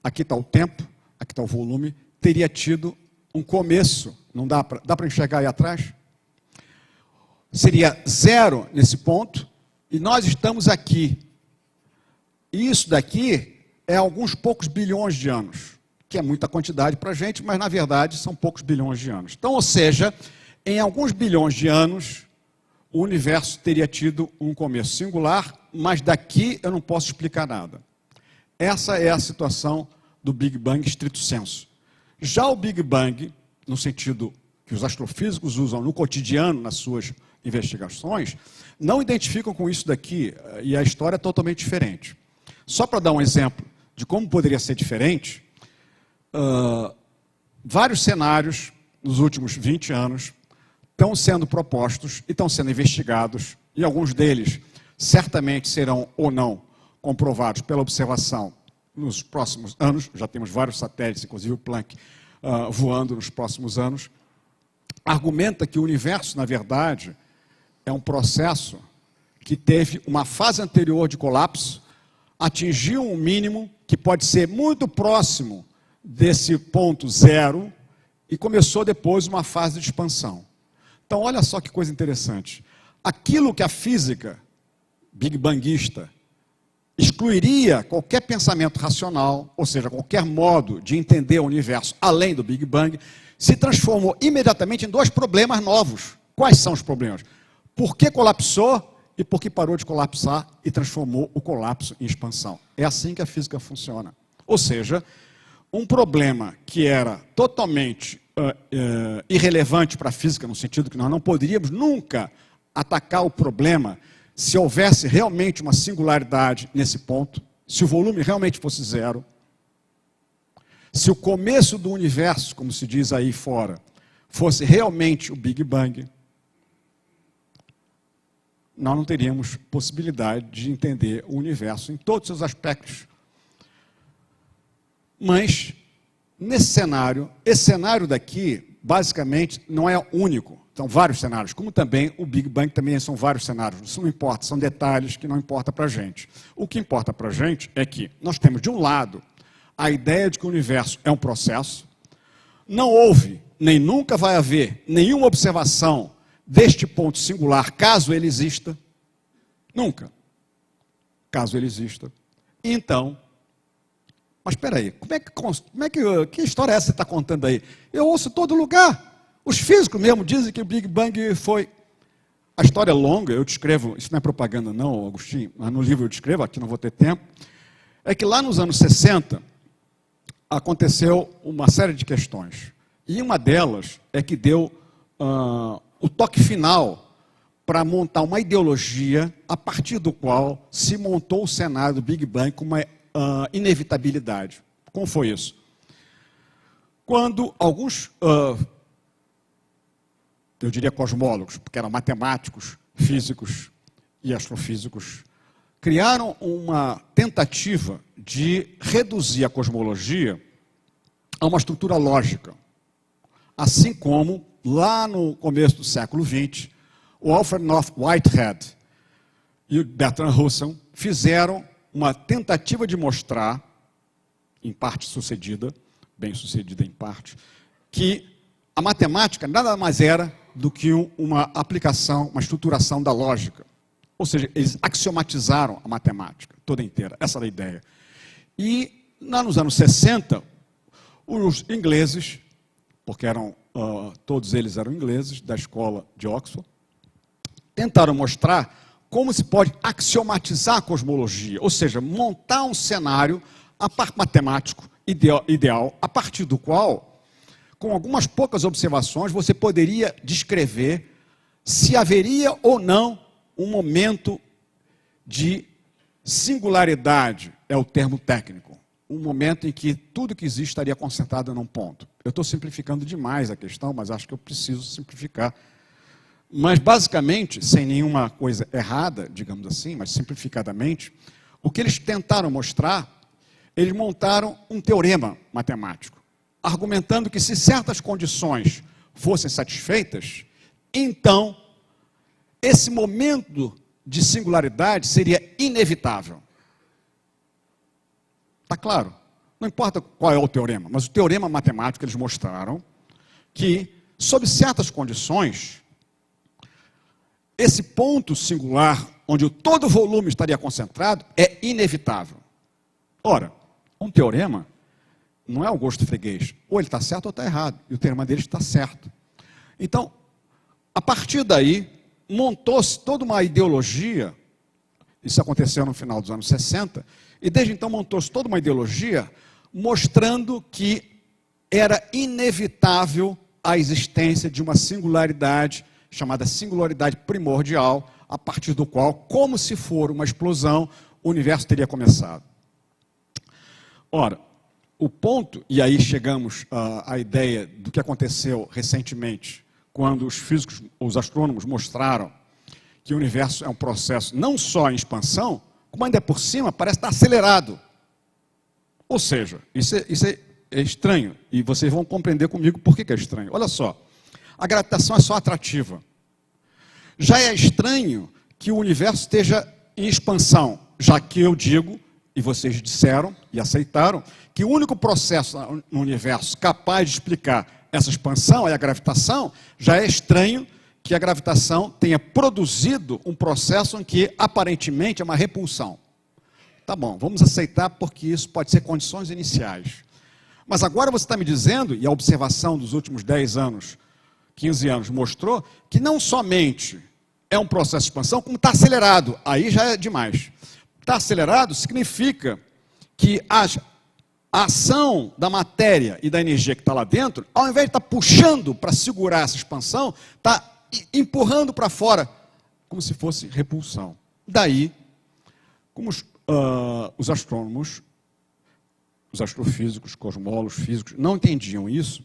aqui está o tempo, aqui está o volume, teria tido um começo, não dá para enxergar aí atrás? Seria zero nesse ponto, e nós estamos aqui. E isso daqui é alguns poucos bilhões de anos, que é muita quantidade para a gente, mas na verdade são poucos bilhões de anos. Então, ou seja, em alguns bilhões de anos, o universo teria tido um começo singular, mas daqui eu não posso explicar nada. Essa é a situação do Big Bang estrito sensu. Já o Big Bang, no sentido que os astrofísicos usam no cotidiano, nas suas investigações, não identificam com isso daqui, e a história é totalmente diferente. Só para dar um exemplo de como poderia ser diferente, vários cenários nos últimos 20 anos estão sendo propostos e estão sendo investigados, e alguns deles certamente serão ou não comprovados pela observação nos próximos anos. Já temos vários satélites, inclusive o Planck, voando nos próximos anos. Argumenta que o universo, na verdade, é um processo que teve uma fase anterior de colapso, atingiu um mínimo que pode ser muito próximo desse ponto zero e começou depois uma fase de expansão. Então, olha só que coisa interessante. Aquilo que a física big banguista excluiria qualquer pensamento racional, ou seja, qualquer modo de entender o universo além do Big Bang, se transformou imediatamente em dois problemas novos. Quais são os problemas? Por que colapsou e por que parou de colapsar e transformou o colapso em expansão? É assim que a física funciona. Ou seja, um problema que era totalmente irrelevante para a física, no sentido que nós não poderíamos nunca atacar o problema se houvesse realmente uma singularidade nesse ponto, se o volume realmente fosse zero, se o começo do universo, como se diz aí fora, fosse realmente o Big Bang, nós não teríamos possibilidade de entender o universo em todos os seus aspectos. Mas, nesse cenário, esse cenário daqui, basicamente, não é único. São vários cenários, como também o Big Bang também são vários cenários. Isso não importa, são detalhes que não importam para a gente. O que importa para a gente é que nós temos, de um lado, a ideia de que o universo é um processo. Não houve, nem nunca vai haver, nenhuma observação deste ponto singular, caso ele exista. Nunca. Caso ele exista. Então, mas espera aí, que história é essa que você está contando aí? Eu ouço todo lugar. Os físicos mesmo dizem que o Big Bang foi... A história é longa, eu descrevo, isso não é propaganda não, Agostinho, mas no livro eu descrevo, aqui não vou ter tempo. É que lá nos anos 60, aconteceu uma série de questões. E uma delas é que deu o toque final para montar uma ideologia a partir do qual se montou o cenário do Big Bang com uma inevitabilidade. Como foi isso? Quando alguns, eu diria cosmólogos, porque eram matemáticos, físicos e astrofísicos, criaram uma tentativa de reduzir a cosmologia a uma estrutura lógica. Assim como, lá no começo do século XX, o Alfred North Whitehead e o Bertrand Russell fizeram uma tentativa de mostrar, em parte sucedida, bem sucedida em parte, que a matemática nada mais era do que uma aplicação, uma estruturação da lógica. Ou seja, eles axiomatizaram a matemática toda inteira. Essa era a ideia. E, lá nos anos 60, os ingleses, porque todos eles eram ingleses, da escola de Oxford, tentaram mostrar como se pode axiomatizar a cosmologia, ou seja, montar um cenário matemático ideal, a partir do qual, com algumas poucas observações, você poderia descrever se haveria ou não um momento de singularidade, é o termo técnico. Um momento em que tudo que existe estaria concentrado num ponto. Eu estou simplificando demais a questão, mas acho que eu preciso simplificar. Mas, basicamente, sem nenhuma coisa errada, digamos assim, mas simplificadamente, o que eles tentaram mostrar, eles montaram um teorema matemático, argumentando que se certas condições fossem satisfeitas, então esse momento de singularidade seria inevitável. Está claro? Não importa qual é o teorema, mas o teorema matemático eles mostraram que, sob certas condições, esse ponto singular, onde todo o volume estaria concentrado, é inevitável. Ora, um teorema não é o gosto freguês. Ou ele está certo ou está errado. E o teorema dele está certo. Então, a partir daí, montou-se toda uma ideologia, isso aconteceu no final dos anos 60, e desde então montou-se toda uma ideologia mostrando que era inevitável a existência de uma singularidade, chamada singularidade primordial, a partir do qual, como se for uma explosão, o universo teria começado. Ora, o ponto, e aí chegamos à ideia do que aconteceu recentemente, quando os físicos, os astrônomos mostraram que o universo é um processo não só em expansão, como ainda por cima parece estar acelerado. Ou seja, isso é estranho, e vocês vão compreender comigo por que é estranho. Olha só, a gravitação é só atrativa. Já é estranho que o universo esteja em expansão, já que eu digo, e vocês disseram e aceitaram, que o único processo no universo capaz de explicar essa expansão é a gravitação. Já é estranho que a gravitação tenha produzido um processo em que aparentemente é uma repulsão. Tá bom, vamos aceitar porque isso pode ser condições iniciais. Mas agora você está me dizendo, e a observação dos últimos 10 anos, 15 anos, mostrou que não somente é um processo de expansão, como está acelerado. Aí já é demais. Está acelerado significa que a ação da matéria e da energia que está lá dentro, ao invés de estar puxando para segurar essa expansão, está empurrando para fora, como se fosse repulsão. Daí, como os astrônomos, os astrofísicos, cosmólogos, físicos, não entendiam isso,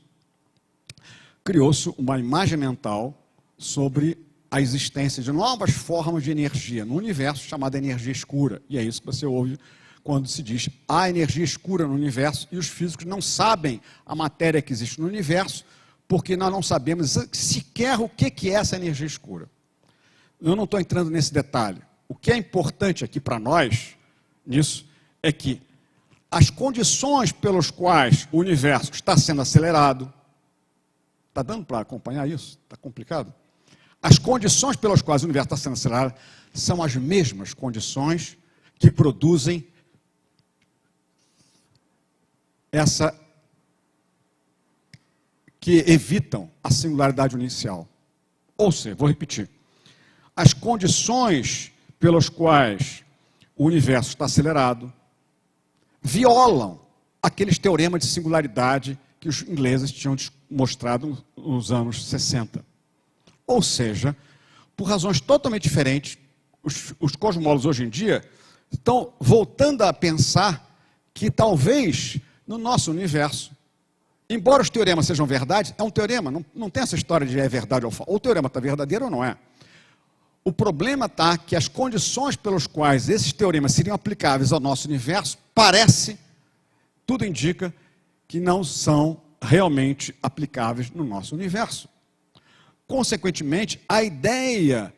criou-se uma imagem mental sobre a existência de novas formas de energia no universo, chamada energia escura. E é isso que você ouve quando se diz há energia escura no universo, e os físicos não sabem a matéria que existe no universo, porque nós não sabemos sequer o que é essa energia escura. Eu não estou entrando nesse detalhe. O que é importante aqui para nós, nisso, é que as condições pelas quais o universo está sendo acelerado, está dando para acompanhar isso? Está complicado? As condições pelas quais o universo está sendo acelerado são as mesmas condições que produzem que evitam a singularidade inicial. Ou seja, vou repetir, as condições pelas quais o universo está acelerado violam aqueles teoremas de singularidade que os ingleses tinham mostrado nos anos 60. Ou seja, por razões totalmente diferentes, os cosmólogos hoje em dia estão voltando a pensar que talvez no nosso universo, embora os teoremas sejam verdade, é um teorema, não tem essa história de é verdade ou falso. Ou o teorema está verdadeiro ou não é. O problema está que as condições pelas quais esses teoremas seriam aplicáveis ao nosso universo, tudo indica que não são realmente aplicáveis no nosso universo. Consequentemente, a ideia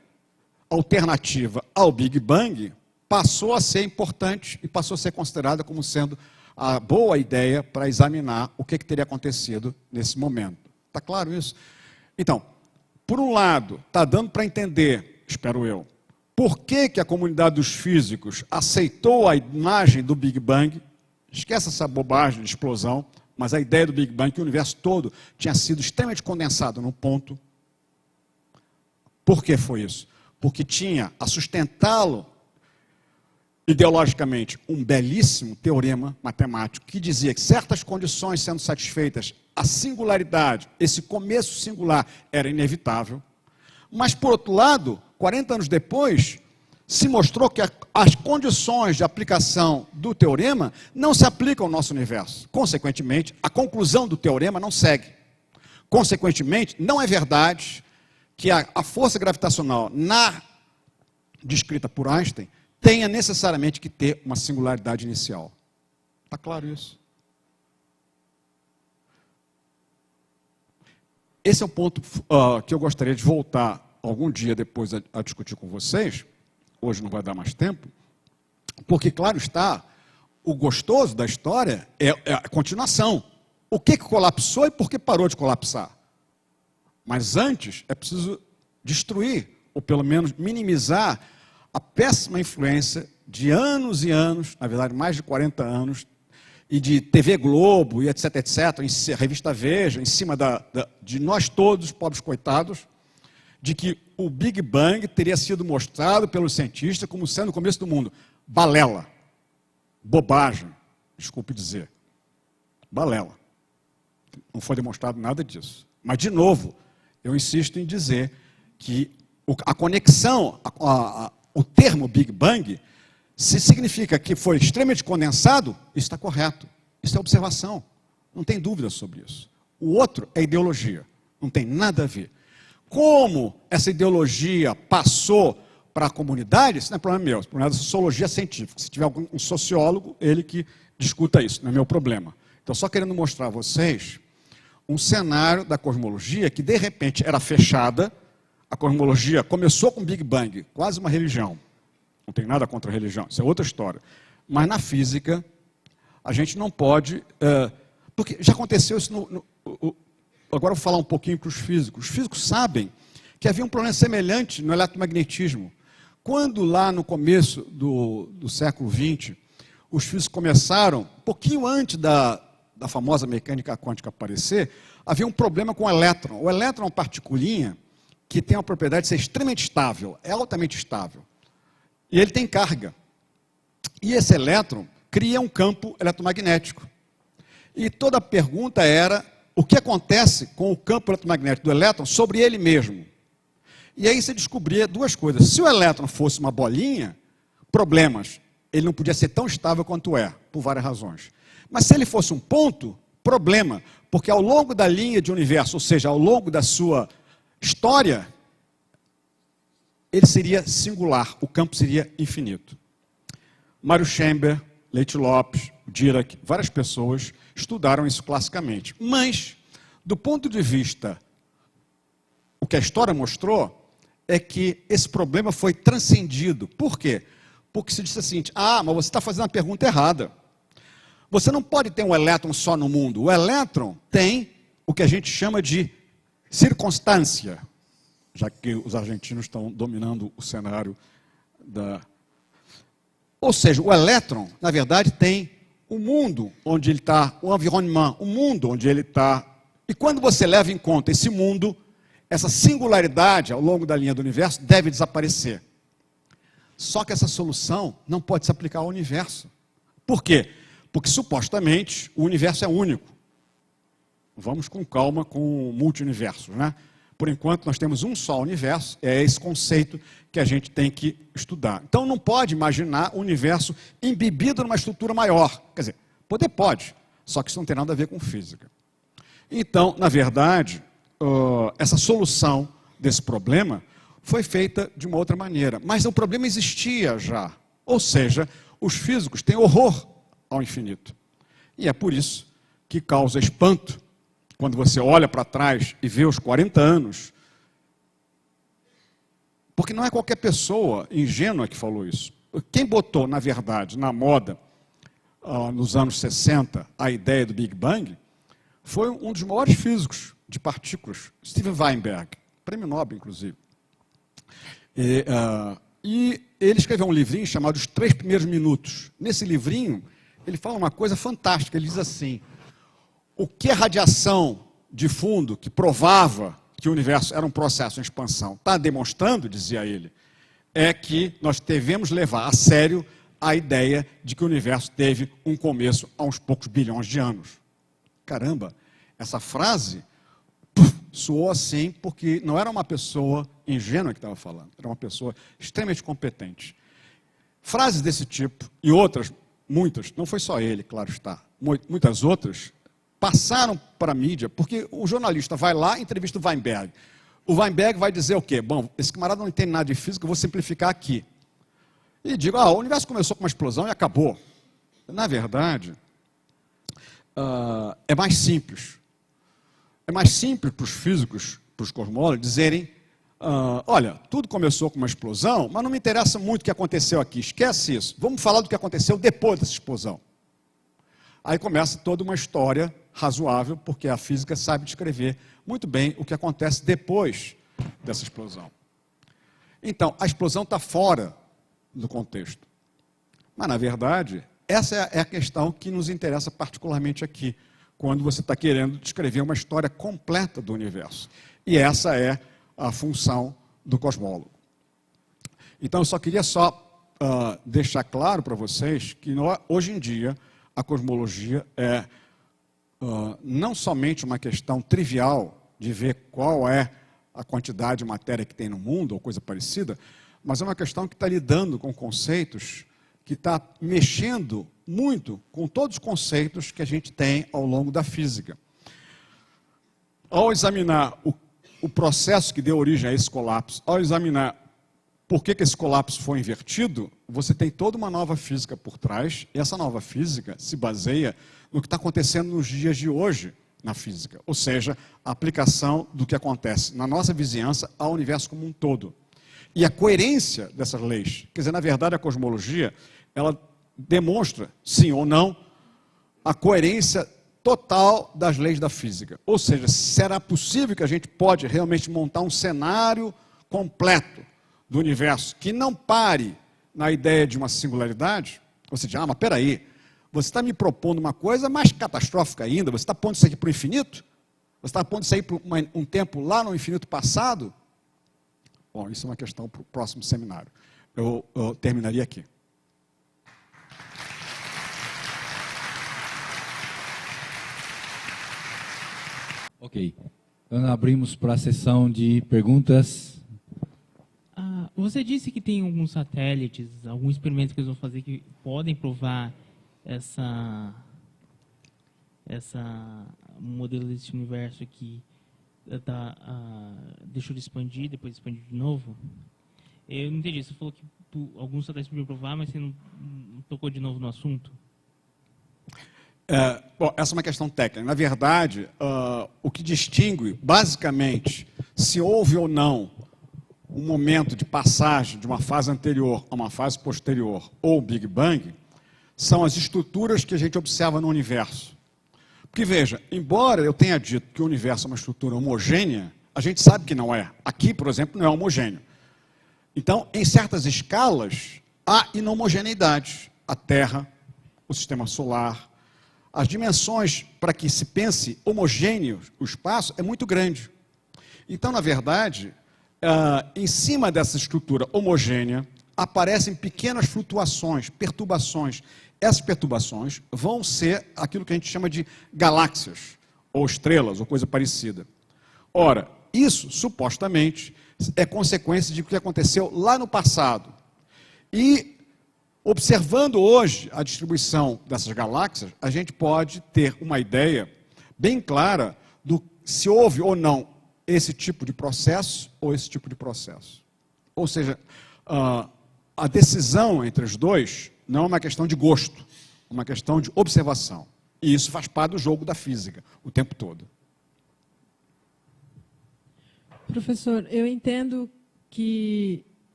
alternativa ao Big Bang passou a ser importante e passou a ser considerada como sendo a boa ideia para examinar o que teria acontecido nesse momento. Está claro isso? Então, por um lado, está dando para entender, espero eu, por que a comunidade dos físicos aceitou a imagem do Big Bang. Esquece essa bobagem de explosão, mas a ideia do Big Bang, que o universo todo tinha sido extremamente condensado num ponto. Por que foi isso? Porque tinha a sustentá-lo ideologicamente um belíssimo teorema matemático que dizia que certas condições sendo satisfeitas, a singularidade, esse começo singular era inevitável. Mas, por outro lado, 40 anos depois, se mostrou que as condições de aplicação do teorema não se aplicam ao nosso universo. Consequentemente, a conclusão do teorema não segue. Consequentemente, não é verdade que a força gravitacional descrita por Einstein tenha necessariamente que ter uma singularidade inicial. Está claro isso? esse é o ponto que eu gostaria de voltar algum dia depois a discutir com vocês. Hoje não vai dar mais tempo, porque, claro está, o gostoso da história é a continuação. O que colapsou e por que parou de colapsar? Mas antes é preciso destruir, ou pelo menos minimizar, a péssima influência de anos e anos, na verdade mais de 40 anos, e de TV Globo, e etc, etc, em revista Veja, em cima de nós todos, pobres coitados, de que o Big Bang teria sido mostrado pelos cientistas como sendo o começo do mundo. Balela. Bobagem. Desculpe dizer. Balela. Não foi demonstrado nada disso. Mas, de novo, eu insisto em dizer que a conexão, o termo Big Bang, se significa que foi extremamente condensado, isso está correto. Isso é observação. Não tem dúvida sobre isso. O outro é ideologia. Não tem nada a ver. Como essa ideologia passou para a comunidade, isso não é problema meu, é problema da sociologia científica. Se tiver algum sociólogo, ele que discuta isso, não é meu problema. Então, só querendo mostrar a vocês um cenário da cosmologia que, de repente, era fechada. A cosmologia começou com o Big Bang, quase uma religião. Não tem nada contra a religião, isso é outra história. Mas na física, a gente não pode... porque já aconteceu isso agora eu vou falar um pouquinho para os físicos. Os físicos sabem que havia um problema semelhante no eletromagnetismo. Quando lá no começo do século XX, os físicos começaram, um pouquinho antes da famosa mecânica quântica aparecer, havia um problema com o elétron. O elétron é uma particulinha que tem a propriedade de ser extremamente estável, é altamente estável. E ele tem carga. E esse elétron cria um campo eletromagnético. E toda a pergunta era o que acontece com o campo eletromagnético do elétron sobre ele mesmo. E aí você descobria duas coisas. Se o elétron fosse uma bolinha, problemas. Ele não podia ser tão estável quanto é, por várias razões. Mas se ele fosse um ponto, problema. Porque ao longo da linha de universo, ou seja, ao longo da sua história, ele seria singular, o campo seria infinito. Mário Schember, Leite Lopes, Dirac, várias pessoas estudaram isso classicamente. Mas, do ponto de vista, o que a história mostrou é que esse problema foi transcendido. Por quê? Porque se disse assim, mas você está fazendo a pergunta errada. Você não pode ter um elétron só no mundo. O elétron tem o que a gente chama de circunstância, já que os argentinos estão dominando o cenário da... Ou seja, o elétron, na verdade, tem o mundo onde ele está, o environnement, o mundo onde ele está. E quando você leva em conta esse mundo, essa singularidade ao longo da linha do universo deve desaparecer. Só que essa solução não pode se aplicar ao universo. Por quê? Porque, supostamente, o universo é único. Vamos com calma com o multiuniverso, né? Por enquanto, nós temos um só universo, é esse conceito que a gente tem que estudar. Então, não pode imaginar o universo embebido numa estrutura maior. Quer dizer, poder pode, só que isso não tem nada a ver com física. Então, na verdade, essa solução desse problema foi feita de uma outra maneira. Mas o problema existia já. Ou seja, os físicos têm horror ao infinito. E é por isso que causa espanto quando você olha para trás e vê os 40 anos, porque não é qualquer pessoa ingênua que falou isso. Quem botou, na verdade, na moda, nos anos 60, a ideia do Big Bang, foi um dos maiores físicos de partículas, Steven Weinberg, prêmio Nobel, inclusive. E ele escreveu um livrinho chamado Os 3 Primeiros Minutos. Nesse livrinho, ele fala uma coisa fantástica, ele diz assim: o que a radiação de fundo, que provava que o universo era um processo em expansão, está demonstrando, dizia ele, é que nós devemos levar a sério a ideia de que o universo teve um começo há uns poucos bilhões de anos. Caramba, essa frase soou assim porque não era uma pessoa ingênua que estava falando, era uma pessoa extremamente competente. Frases desse tipo e outras, muitas, não foi só ele, claro está, muitas outras, passaram para a mídia, porque o jornalista vai lá e entrevista o Weinberg. O Weinberg vai dizer o quê? Bom, esse camarada não entende nada de física, eu vou simplificar aqui. E digo, o universo começou com uma explosão e acabou. Na verdade, é mais simples. É mais simples para os físicos, para os cosmólogos, dizerem, olha, tudo começou com uma explosão, mas não me interessa muito o que aconteceu aqui, esquece isso, vamos falar do que aconteceu depois dessa explosão. Aí começa toda uma história razoável, porque a física sabe descrever muito bem o que acontece depois dessa explosão. Então, a explosão está fora do contexto. Mas, na verdade, essa é a questão que nos interessa particularmente aqui, quando você está querendo descrever uma história completa do universo. E essa é a função do cosmólogo. Então, eu só queria deixar claro para vocês que hoje em dia a cosmologia é não somente uma questão trivial de ver qual é a quantidade de matéria que tem no mundo, ou coisa parecida, mas é uma questão que está lidando com conceitos, que está mexendo muito com todos os conceitos que a gente tem ao longo da física. Ao examinar o processo que deu origem a esse colapso, ao examinar por que esse colapso foi invertido, você tem toda uma nova física por trás, e essa nova física se baseia no que está acontecendo nos dias de hoje na física, ou seja, a aplicação do que acontece na nossa vizinhança ao universo como um todo. E a coerência dessas leis, quer dizer, na verdade a cosmologia, ela demonstra, sim ou não, a coerência total das leis da física. Ou seja, será possível que a gente pode realmente montar um cenário completo do universo que não pare na ideia de uma singularidade? Você diz, mas espera aí, você está me propondo uma coisa mais catastrófica ainda, você está pondo isso aqui para o infinito? Você está pondo isso aí para um tempo lá no infinito passado? Bom, isso é uma questão para o próximo seminário. Eu terminaria aqui. Ok. Então, abrimos para a sessão de perguntas. Você disse que tem alguns satélites, alguns experimentos que eles vão fazer que podem provar essa modelo desse universo aqui. Deixou de expandir, depois expandir de novo. Eu não entendi. Você falou que alguns satélites podiam provar, mas você não tocou de novo no assunto? Bom, essa é uma questão técnica. Na verdade, o que distingue, basicamente, se houve ou não um momento de passagem de uma fase anterior a uma fase posterior, ou Big Bang, são as estruturas que a gente observa no universo. Porque, veja, embora eu tenha dito que o universo é uma estrutura homogênea, a gente sabe que não é. Aqui, por exemplo, não é homogêneo. Então, em certas escalas, há inhomogeneidade. A Terra, o Sistema Solar, as dimensões para que se pense homogêneo o espaço é muito grande. Então, na verdade, em cima dessa estrutura homogênea, aparecem pequenas flutuações, perturbações. Essas perturbações vão ser aquilo que a gente chama de galáxias, ou estrelas, ou coisa parecida. Ora, isso, supostamente, é consequência de o que aconteceu lá no passado. E, observando hoje a distribuição dessas galáxias, a gente pode ter uma ideia bem clara do se houve ou não esse tipo de processo ou esse tipo de processo. Ou seja, a decisão entre os dois não é uma questão de gosto, é uma questão de observação. E isso faz parte do jogo da física o tempo todo. Professor, eu entendo que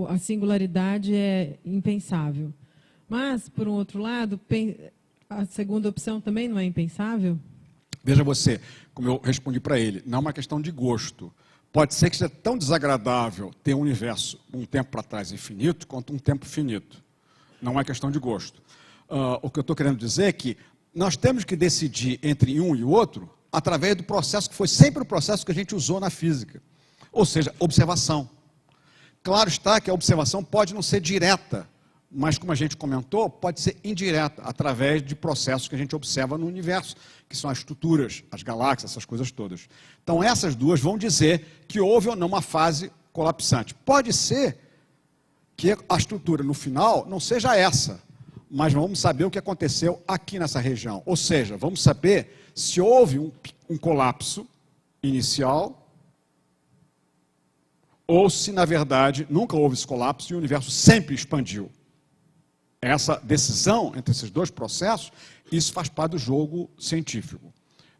a singularidade é impensável. Mas, por um outro lado, a segunda opção também não é impensável? Veja você, como eu respondi para ele, não é uma questão de gosto. Pode ser que seja tão desagradável ter um universo um tempo para trás infinito, quanto um tempo finito. Não é questão de gosto. O que eu estou querendo dizer é que nós temos que decidir entre um e o outro através do processo que foi sempre o processo que a gente usou na física. Ou seja, observação. Claro está que a observação pode não ser direta, mas, como a gente comentou, pode ser indireta, através de processos que a gente observa no universo, que são as estruturas, as galáxias, essas coisas todas. Então, essas duas vão dizer que houve ou não uma fase colapsante. Pode ser que a estrutura, no final, não seja essa, mas vamos saber o que aconteceu aqui nessa região. Ou seja, vamos saber se houve um colapso inicial, ou se, na verdade, nunca houve esse colapso e o universo sempre expandiu. Essa decisão entre esses dois processos, isso faz parte do jogo científico.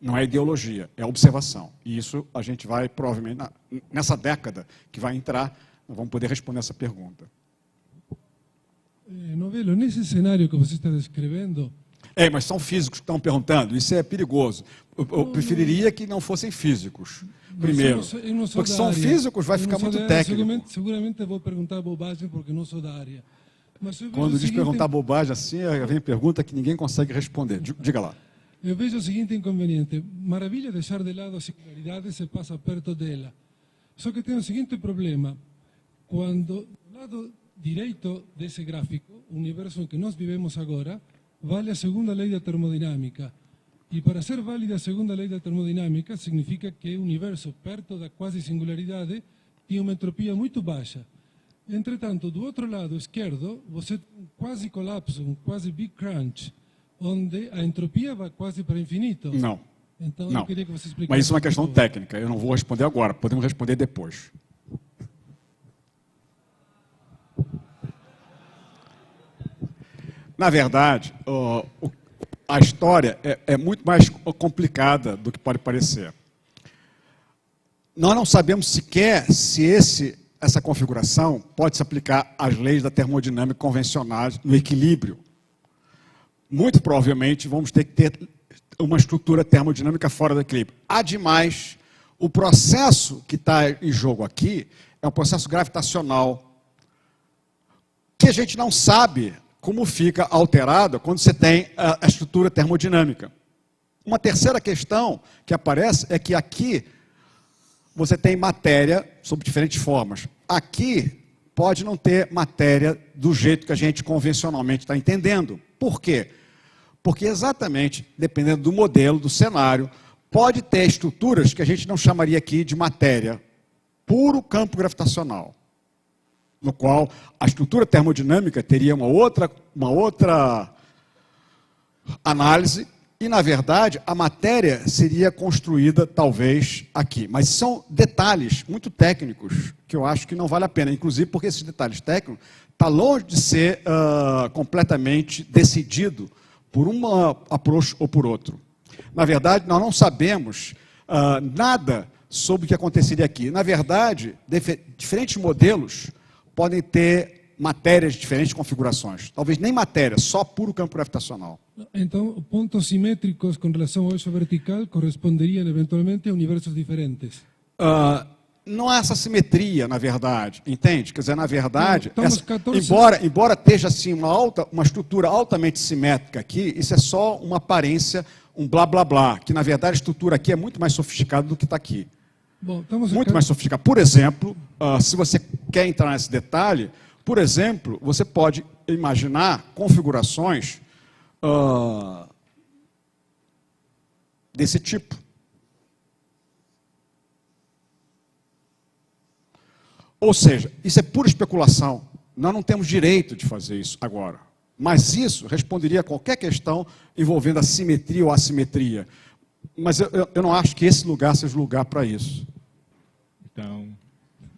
Não é ideologia, é observação. E isso a gente vai, provavelmente, nessa década que vai entrar, nós vamos poder responder essa pergunta. Novello, nesse cenário que você está descrevendo... Mas são físicos que estão perguntando, isso é perigoso. Eu preferiria que não fossem físicos, primeiro. Eu não sou porque da são área. físicos, vai ficar muito técnico. Seguramente vou perguntar bobagem porque não sou da área. Mas Quando diz perguntar bobagem assim, vem pergunta que ninguém consegue responder. Diga lá. Eu vejo o seguinte inconveniente. Maravilha deixar de lado a singularidade e se passa perto dela. Só que tem o seguinte problema. Quando do lado direito desse gráfico, o universo em que nós vivemos agora, vale a segunda lei da termodinâmica. E para ser válida a segunda lei da termodinâmica, significa que o universo perto da quase singularidade tem uma entropia muito baixa. Entretanto, do outro lado esquerdo, você tem um quase colapso, um quase big crunch, onde a entropia vai quase para infinito. Não. Então, não. eu queria que você explicasse. Mas isso é uma questão técnica, eu não vou responder agora, podemos responder depois. Na verdade, a história é muito mais complicada do que pode parecer. Nós não sabemos sequer se essa configuração pode se aplicar às leis da termodinâmica convencionais no equilíbrio. Muito provavelmente vamos ter que ter uma estrutura termodinâmica fora do equilíbrio. Ademais, o processo que está em jogo aqui é um processo gravitacional que a gente não sabe como fica alterado quando você tem a estrutura termodinâmica. Uma terceira questão que aparece é que aqui você tem matéria sob diferentes formas. Aqui pode não ter matéria do jeito que a gente convencionalmente está entendendo. Por quê? Porque exatamente, dependendo do modelo, do cenário, pode ter estruturas que a gente não chamaria aqui de matéria, puro campo gravitacional, no qual a estrutura termodinâmica teria uma outra análise e, na verdade, a matéria seria construída, talvez, aqui. Mas são detalhes muito técnicos que eu acho que não vale a pena, inclusive porque esses detalhes técnicos estão longe de ser completamente decidido por uma approach ou por outro. Na verdade, nós não sabemos nada sobre o que aconteceria aqui. Na verdade, diferentes modelos podem ter matérias de diferentes configurações. Talvez nem matéria, só puro campo gravitacional. Então, pontos simétricos com relação ao eixo vertical corresponderiam eventualmente a universos diferentes. Não há essa simetria, na verdade, entende? Quer dizer, na verdade, embora esteja assim uma estrutura altamente simétrica aqui, isso é só uma aparência, um blá blá blá, que na verdade a estrutura aqui é muito mais sofisticada do que está aqui. Bom, muito mais sofisticada. Por exemplo, se você quer entrar nesse detalhe, por exemplo, você pode imaginar configurações desse tipo. Ou seja, isso é pura especulação. Nós não temos direito de fazer isso agora. Mas isso responderia a qualquer questão envolvendo a simetria ou assimetria. Mas eu não acho que esse lugar seja o lugar para isso. Então,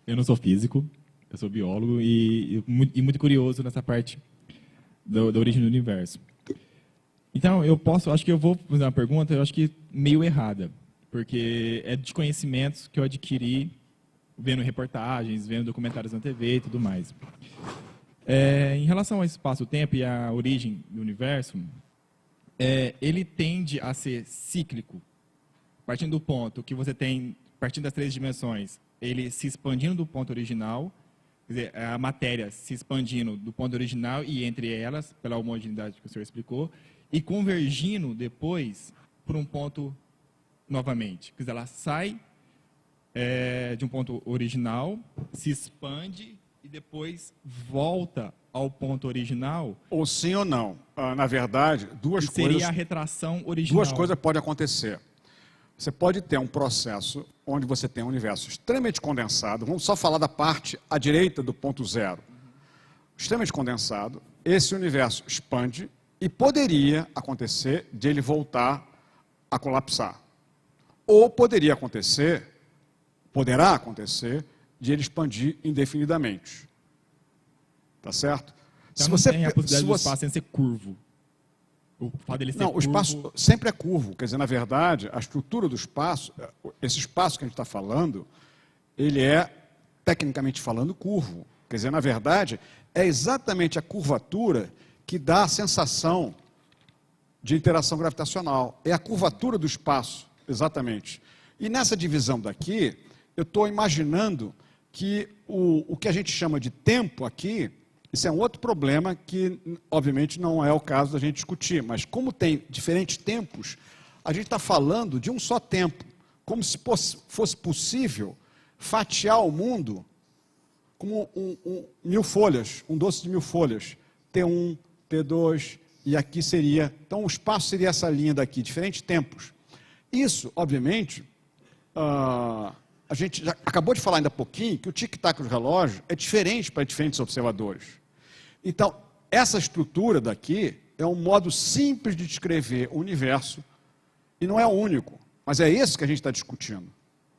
eu não sou físico, eu sou biólogo e muito curioso nessa parte da origem do universo. Então, acho que eu vou fazer uma pergunta, eu acho que meio errada, porque é de conhecimentos que eu adquiri vendo reportagens, vendo documentários na TV e tudo mais. Em relação ao espaço-tempo e à origem do universo, ele tende a ser cíclico, partindo do ponto que você tem, partindo das 3 dimensões, ele se expandindo do ponto original, quer dizer, a matéria se expandindo do ponto original e entre elas, pela homogeneidade que o senhor explicou, e convergindo depois para um ponto novamente. Quer dizer, ela sai de um ponto original, se expande e depois volta ao ponto original. Ou sim ou não. Na verdade, seria a retração original. Duas coisas podem acontecer. Você pode ter um processo onde você tem um universo extremamente condensado. Vamos só falar da parte à direita do ponto zero. Extremamente condensado. Esse universo expande e poderia acontecer de ele voltar a colapsar. Ou poderá acontecer de ele expandir indefinidamente. Tá certo? Então não tem a possibilidade do espaço sem ser curvo. O fato dele ser Não, o curvo... espaço sempre é curvo. Quer dizer, na verdade, a estrutura do espaço, esse espaço que a gente está falando, ele é, tecnicamente falando, curvo. Quer dizer, na verdade, é exatamente a curvatura que dá a sensação de interação gravitacional. É a curvatura do espaço, exatamente. E nessa divisão daqui, eu estou imaginando que o que a gente chama de tempo aqui, isso é um outro problema que, obviamente, não é o caso da gente discutir, mas como tem diferentes tempos, a gente está falando de um só tempo, como se fosse possível fatiar o mundo como mil folhas, um doce de 1000 folhas, T1, T2, e aqui seria... Então, o espaço seria essa linha daqui, diferentes tempos. Isso, obviamente, a gente já acabou de falar ainda há pouquinho que o tic-tac do relógio é diferente para diferentes observadores. Então, essa estrutura daqui é um modo simples de descrever o universo, e não é o único, mas é esse que a gente está discutindo.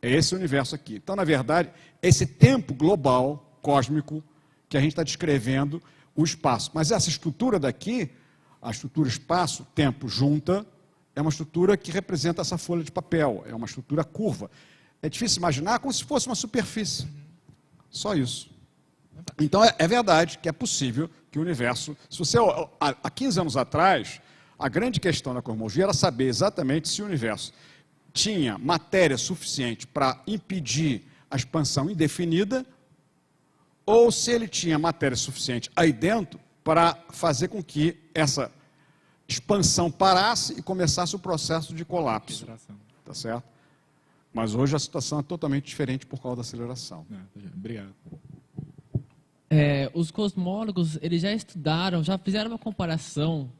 É esse universo aqui. Então, na verdade, esse tempo global, cósmico, que a gente está descrevendo o espaço. Mas essa estrutura daqui, a estrutura espaço-tempo junta, é uma estrutura que representa essa folha de papel, é uma estrutura curva. É difícil imaginar como se fosse uma superfície. Só isso. Então, é verdade que é possível que o universo... Se você, há 15 anos atrás, a grande questão da cosmologia era saber exatamente se o universo tinha matéria suficiente para impedir a expansão indefinida ou se ele tinha matéria suficiente aí dentro para fazer com que essa expansão parasse e começasse o processo de colapso. Tá certo? Mas hoje a situação é totalmente diferente por causa da aceleração. Obrigado. Os cosmólogos, eles já estudaram, já fizeram uma comparação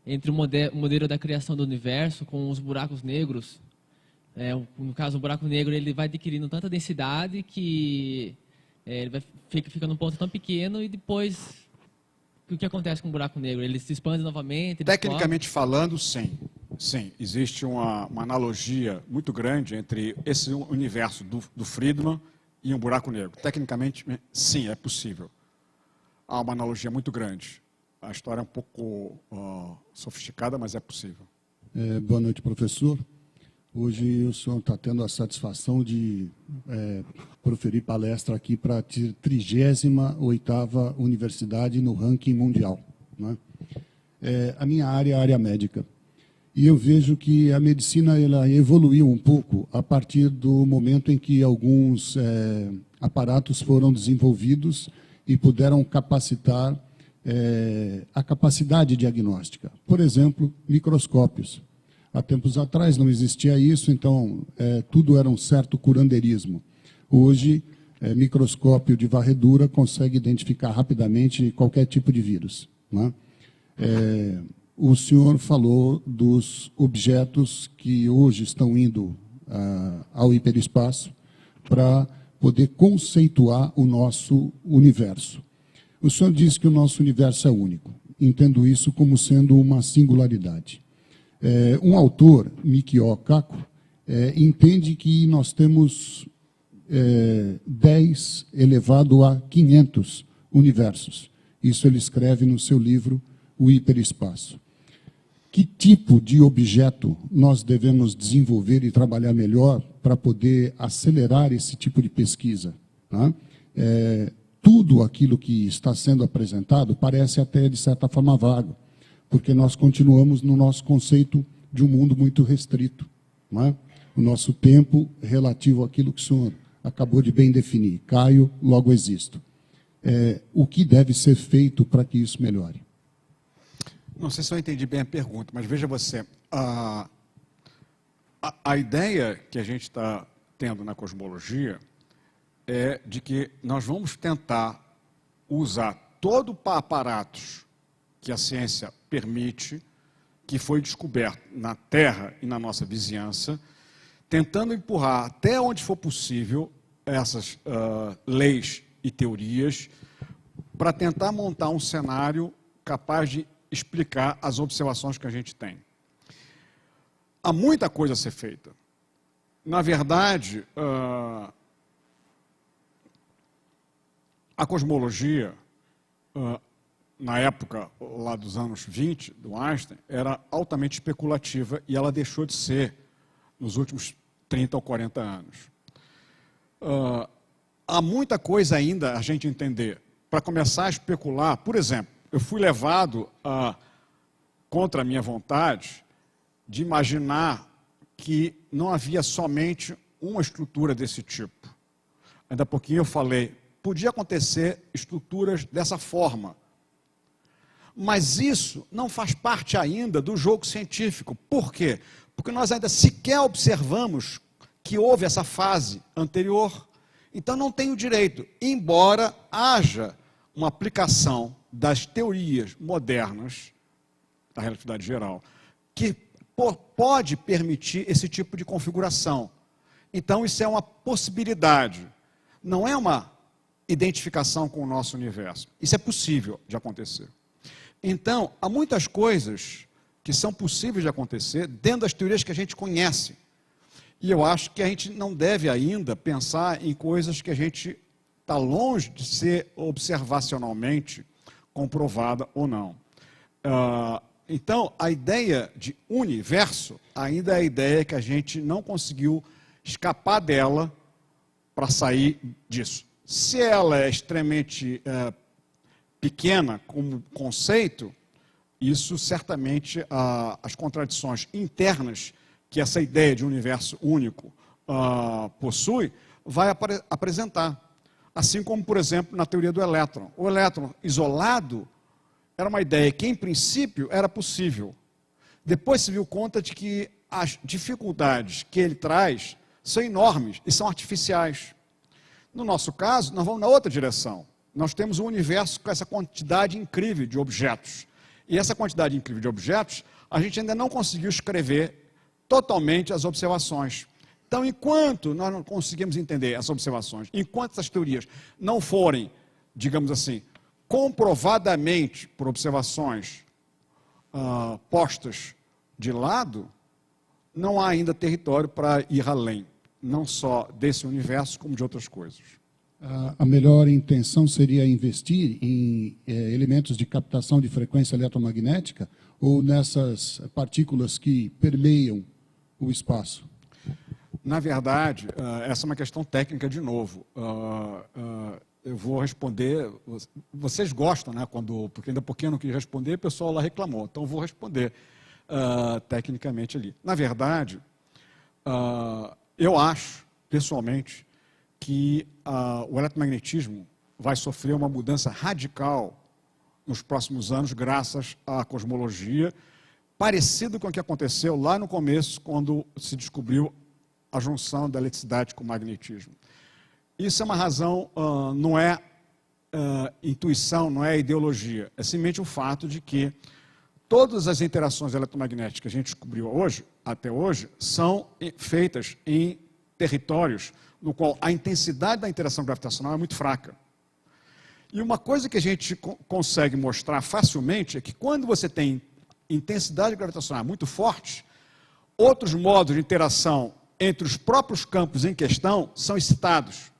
entre o modelo da criação do universo com os buracos negros. No caso, o buraco negro ele vai adquirindo tanta densidade que ele fica num ponto tão pequeno e depois, o que acontece com o buraco negro? Ele se expande novamente? Tecnicamente falando, sim. Sim, existe uma analogia muito grande entre esse universo do Friedman e um buraco negro. Tecnicamente, sim, é possível. Há uma analogia muito grande. A história é um pouco sofisticada, mas é possível. Boa noite, professor. Hoje o senhor está tendo a satisfação de proferir palestra aqui para a 38ª universidade no ranking mundial, né? A minha área é a área médica. E eu vejo que a medicina ela evoluiu um pouco a partir do momento em que alguns aparatos foram desenvolvidos e puderam capacitar a capacidade diagnóstica. Por exemplo, microscópios. Há tempos atrás não existia isso, então tudo era um certo curandeirismo. Hoje, microscópio de varredura consegue identificar rapidamente qualquer tipo de vírus, né? O senhor falou dos objetos que hoje estão indo ao hiperespaço para poder conceituar o nosso universo. O senhor disse que o nosso universo é único. Entendo isso como sendo uma singularidade. Um autor, Mikio Kaku, entende que nós temos 10 elevado a 500 universos. Isso ele escreve no seu livro O Hiperespaço. Que tipo de objeto nós devemos desenvolver e trabalhar melhor para poder acelerar esse tipo de pesquisa, né? Tudo aquilo que está sendo apresentado parece até, de certa forma, vago, porque nós continuamos no nosso conceito de um mundo muito restrito, né? O nosso tempo relativo àquilo que o senhor acabou de bem definir. Caio, logo existo. O que deve ser feito para que isso melhore? Não sei se eu entendi bem a pergunta, mas veja você, a ideia que a gente está tendo na cosmologia é de que nós vamos tentar usar todo o aparatos que a ciência permite, que foi descoberto na Terra e na nossa vizinhança, tentando empurrar até onde for possível essas leis e teorias para tentar montar um cenário capaz de explicar as observações que a gente tem. Há muita coisa a ser feita. Na verdade, a cosmologia na época lá dos anos 20, do Einstein, era altamente especulativa e ela deixou de ser nos últimos 30 ou 40 anos. Há muita coisa ainda a gente entender. Para começar a especular, por exemplo, eu fui levado, contra a minha vontade, de imaginar que não havia somente uma estrutura desse tipo. Ainda há pouquinho eu falei, podia acontecer estruturas dessa forma. Mas isso não faz parte ainda do jogo científico. Por quê? Porque nós ainda sequer observamos que houve essa fase anterior. Então não tem o direito, embora haja uma aplicação das teorias modernas da relatividade geral, que pode permitir esse tipo de configuração. Então isso é uma possibilidade, não é uma identificação com o nosso universo. Isso é possível de acontecer. Então, há muitas coisas que são possíveis de acontecer dentro das teorias que a gente conhece. E eu acho que a gente não deve ainda pensar em coisas que a gente está longe de ser observacionalmente comprovada ou não. Então, a ideia de universo ainda é a ideia que a gente não conseguiu escapar dela para sair disso. Se ela é extremamente pequena como conceito, isso certamente, as contradições internas que essa ideia de universo único possui, vai apresentar. Assim como, por exemplo, na teoria do elétron. O elétron isolado era uma ideia que, em princípio, era possível. Depois se viu conta de que as dificuldades que ele traz são enormes e são artificiais. No nosso caso, nós vamos na outra direção. Nós temos um universo com essa quantidade incrível de objetos. E essa quantidade incrível de objetos, a gente ainda não conseguiu escrever totalmente as observações. Então, enquanto nós não conseguimos entender essas observações, enquanto essas teorias não forem, digamos assim, comprovadamente por observações postas de lado, não há ainda território para ir além, não só desse universo, como de outras coisas. A melhor intenção seria investir em elementos de captação de frequência eletromagnética ou nessas partículas que permeiam o espaço? Na verdade, essa é uma questão técnica de novo. Eu vou responder, vocês gostam, né? Porque ainda porque eu não quis responder, o pessoal lá reclamou, então eu vou responder tecnicamente ali. Na verdade, eu acho, pessoalmente, que o eletromagnetismo vai sofrer uma mudança radical nos próximos anos, graças à cosmologia, parecido com o que aconteceu lá no começo, quando se descobriu a junção da eletricidade com o magnetismo. Isso é uma razão, não é intuição, não é ideologia, é simplesmente o fato de que todas as interações eletromagnéticas que a gente descobriu hoje, até hoje, são feitas em territórios no qual a intensidade da interação gravitacional é muito fraca. E uma coisa que a gente consegue mostrar facilmente é que quando você tem intensidade gravitacional muito forte, outros modos de interação entre os próprios campos em questão são excitados.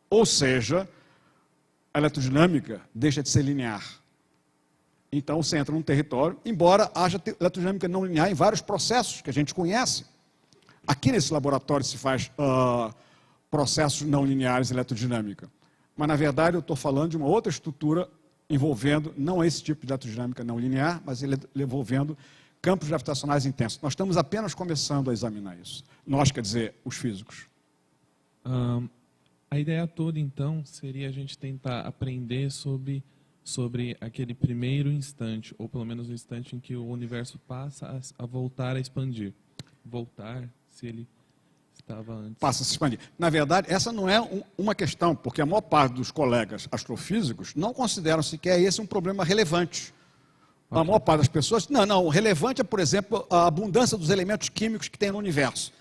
Ou seja, a eletrodinâmica deixa de ser linear. Então você entra num território, embora haja eletrodinâmica não linear em vários processos que a gente conhece. Aqui nesse laboratório se faz processos não lineares de eletrodinâmica. Mas, na verdade, eu estou falando de uma outra estrutura envolvendo, não esse tipo de eletrodinâmica não linear, mas envolvendo campos gravitacionais intensos. Nós estamos apenas começando a examinar isso. Nós, quer dizer, os físicos. A ideia toda, então, seria a gente tentar aprender sobre aquele primeiro instante, ou pelo menos o instante em que o universo passa a voltar a expandir. Voltar, se ele estava antes. Passa a se expandir. Na verdade, essa não é uma questão, porque a maior parte dos colegas astrofísicos não consideram sequer esse um problema relevante. Okay. A maior parte das pessoas... Não, o relevante é, por exemplo, a abundância dos elementos químicos que tem no universo.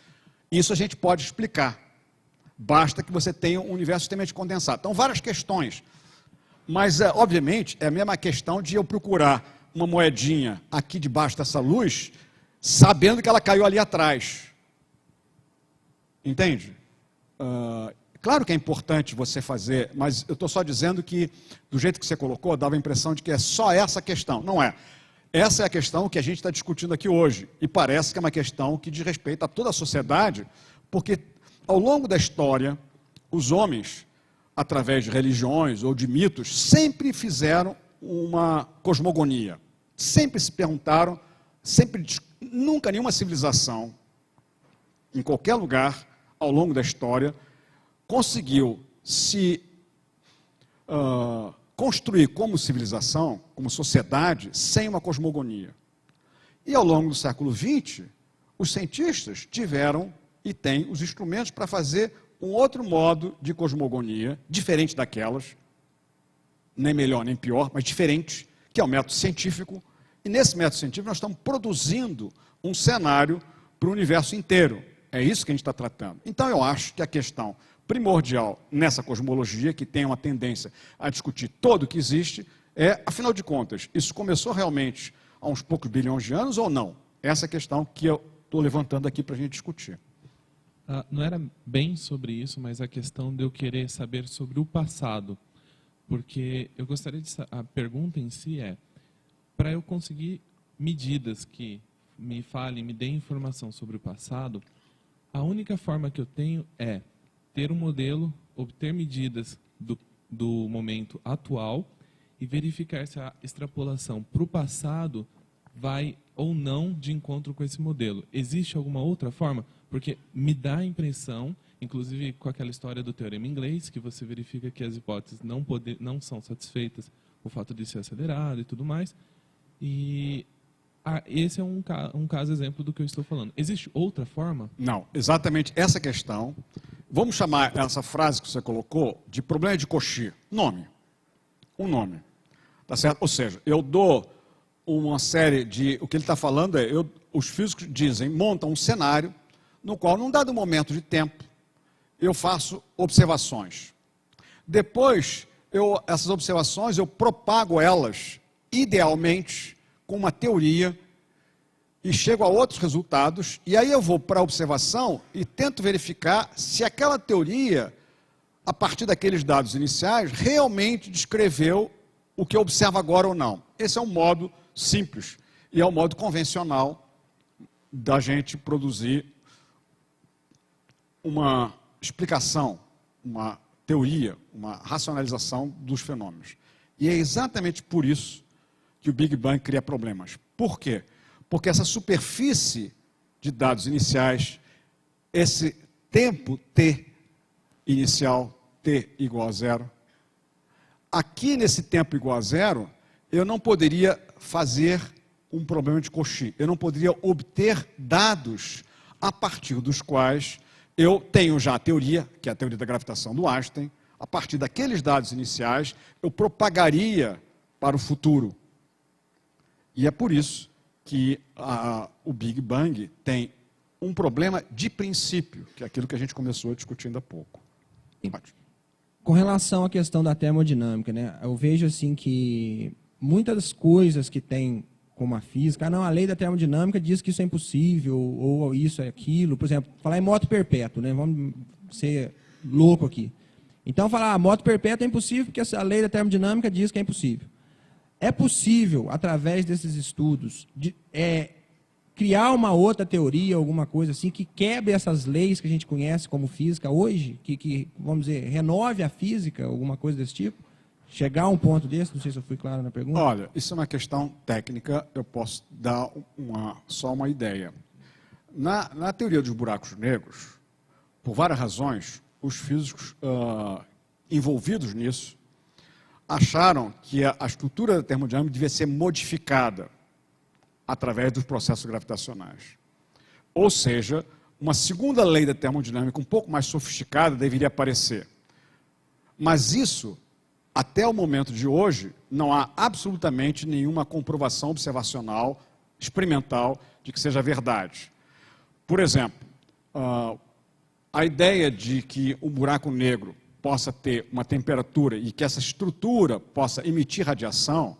Isso a gente pode explicar. Basta que você tenha um universo extremamente condensado. Então, várias questões. Mas, obviamente, é a mesma questão de eu procurar uma moedinha aqui debaixo dessa luz, sabendo que ela caiu ali atrás. Entende? Claro que é importante você fazer, mas eu estou só dizendo que, do jeito que você colocou, dava a impressão de que é só essa questão. Não é. Essa é a questão que a gente está discutindo aqui hoje. E parece que é uma questão que diz respeito a toda a sociedade, porque ao longo da história, os homens, através de religiões ou de mitos, sempre fizeram uma cosmogonia. Sempre se perguntaram, nunca nenhuma civilização, em qualquer lugar, ao longo da história, conseguiu se construir como civilização, como sociedade, sem uma cosmogonia. E ao longo do século XX, os cientistas tiveram e têm os instrumentos para fazer um outro modo de cosmogonia, diferente daquelas, nem melhor nem pior, mas diferente, que é o método científico. E nesse método científico nós estamos produzindo um cenário para o universo inteiro. É isso que a gente está tratando. Então eu acho que a questão primordial nessa cosmologia, que tem uma tendência a discutir todo o que existe, é, afinal de contas, isso começou realmente há uns poucos bilhões de anos ou não? Essa é a questão que eu estou levantando aqui para a gente discutir. Não era bem sobre isso, mas a questão de eu querer saber sobre o passado. Porque eu gostaria de a pergunta em si é, para eu conseguir medidas que me falem, me deem informação sobre o passado, a única forma que eu tenho é ter um modelo, obter medidas do momento atual e verificar se a extrapolação para o passado vai ou não de encontro com esse modelo. Existe alguma outra forma? Porque me dá a impressão, inclusive com aquela história do teorema inglês, que você verifica que as hipóteses não são satisfeitas o fato de ser acelerado e tudo mais. E esse é um caso exemplo do que eu estou falando. Existe outra forma? Não, exatamente essa questão. Vamos chamar essa frase que você colocou de problema de Cauchy. Nome. Um nome. Tá certo? Ou seja, eu dou uma série de... O que ele está falando é... os físicos dizem, montam um cenário no qual, num dado momento de tempo, eu faço observações. Depois, essas observações, eu propago elas, idealmente, com uma teoria, e chego a outros resultados, e aí eu vou para a observação e tento verificar se aquela teoria, a partir daqueles dados iniciais, realmente descreveu o que eu observo agora ou não. Esse é um modo simples, e é o modo convencional da gente produzir uma explicação, uma teoria, uma racionalização dos fenômenos. E é exatamente por isso que o Big Bang cria problemas. Por quê? Porque essa superfície de dados iniciais, esse tempo t inicial, t igual a zero, aqui nesse tempo igual a zero, eu não poderia fazer um problema de Cauchy. Eu não poderia obter dados a partir dos quais eu tenho já a teoria, que é a teoria da gravitação do Einstein. A partir daqueles dados iniciais, eu propagaria para o futuro. E é por isso que o Big Bang tem um problema de princípio, que é aquilo que a gente começou a discutir ainda há pouco. Com relação à questão da termodinâmica, né, eu vejo assim que muitas das coisas que tem como a física, não, a lei da termodinâmica diz que isso é impossível, ou isso é aquilo. Por exemplo, falar em moto perpétuo, né, vamos ser louco aqui. Então, falar, moto perpétua é impossível porque a lei da termodinâmica diz que é impossível. É possível, através desses estudos, criar uma outra teoria, alguma coisa assim, que quebre essas leis que a gente conhece como física hoje, que vamos dizer, renove a física, alguma coisa desse tipo? Chegar a um ponto desse, não sei se eu fui claro na pergunta. Olha, isso é uma questão técnica, eu posso dar só uma ideia. Na teoria dos buracos negros, por várias razões, os físicos envolvidos nisso acharam que a estrutura da termodinâmica devia ser modificada através dos processos gravitacionais. Ou seja, uma segunda lei da termodinâmica um pouco mais sofisticada deveria aparecer. Mas isso, até o momento de hoje, não há absolutamente nenhuma comprovação observacional, experimental, de que seja verdade. Por exemplo, a ideia de que um buraco negro possa ter uma temperatura e que essa estrutura possa emitir radiação,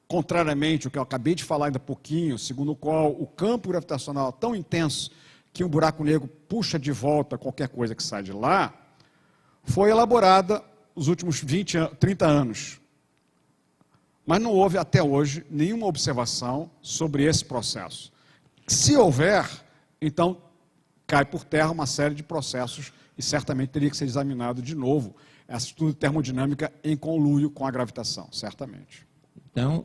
contrariamente ao que eu acabei de falar ainda há pouquinho, segundo o qual o campo gravitacional é tão intenso que um buraco negro puxa de volta qualquer coisa que sai de lá, foi elaborada nos últimos 30 anos. Mas não houve, até hoje, nenhuma observação sobre esse processo. Se houver, então cai por terra uma série de processos e certamente teria que ser examinado de novo essa estudo de termodinâmica em conluio com a gravitação, certamente.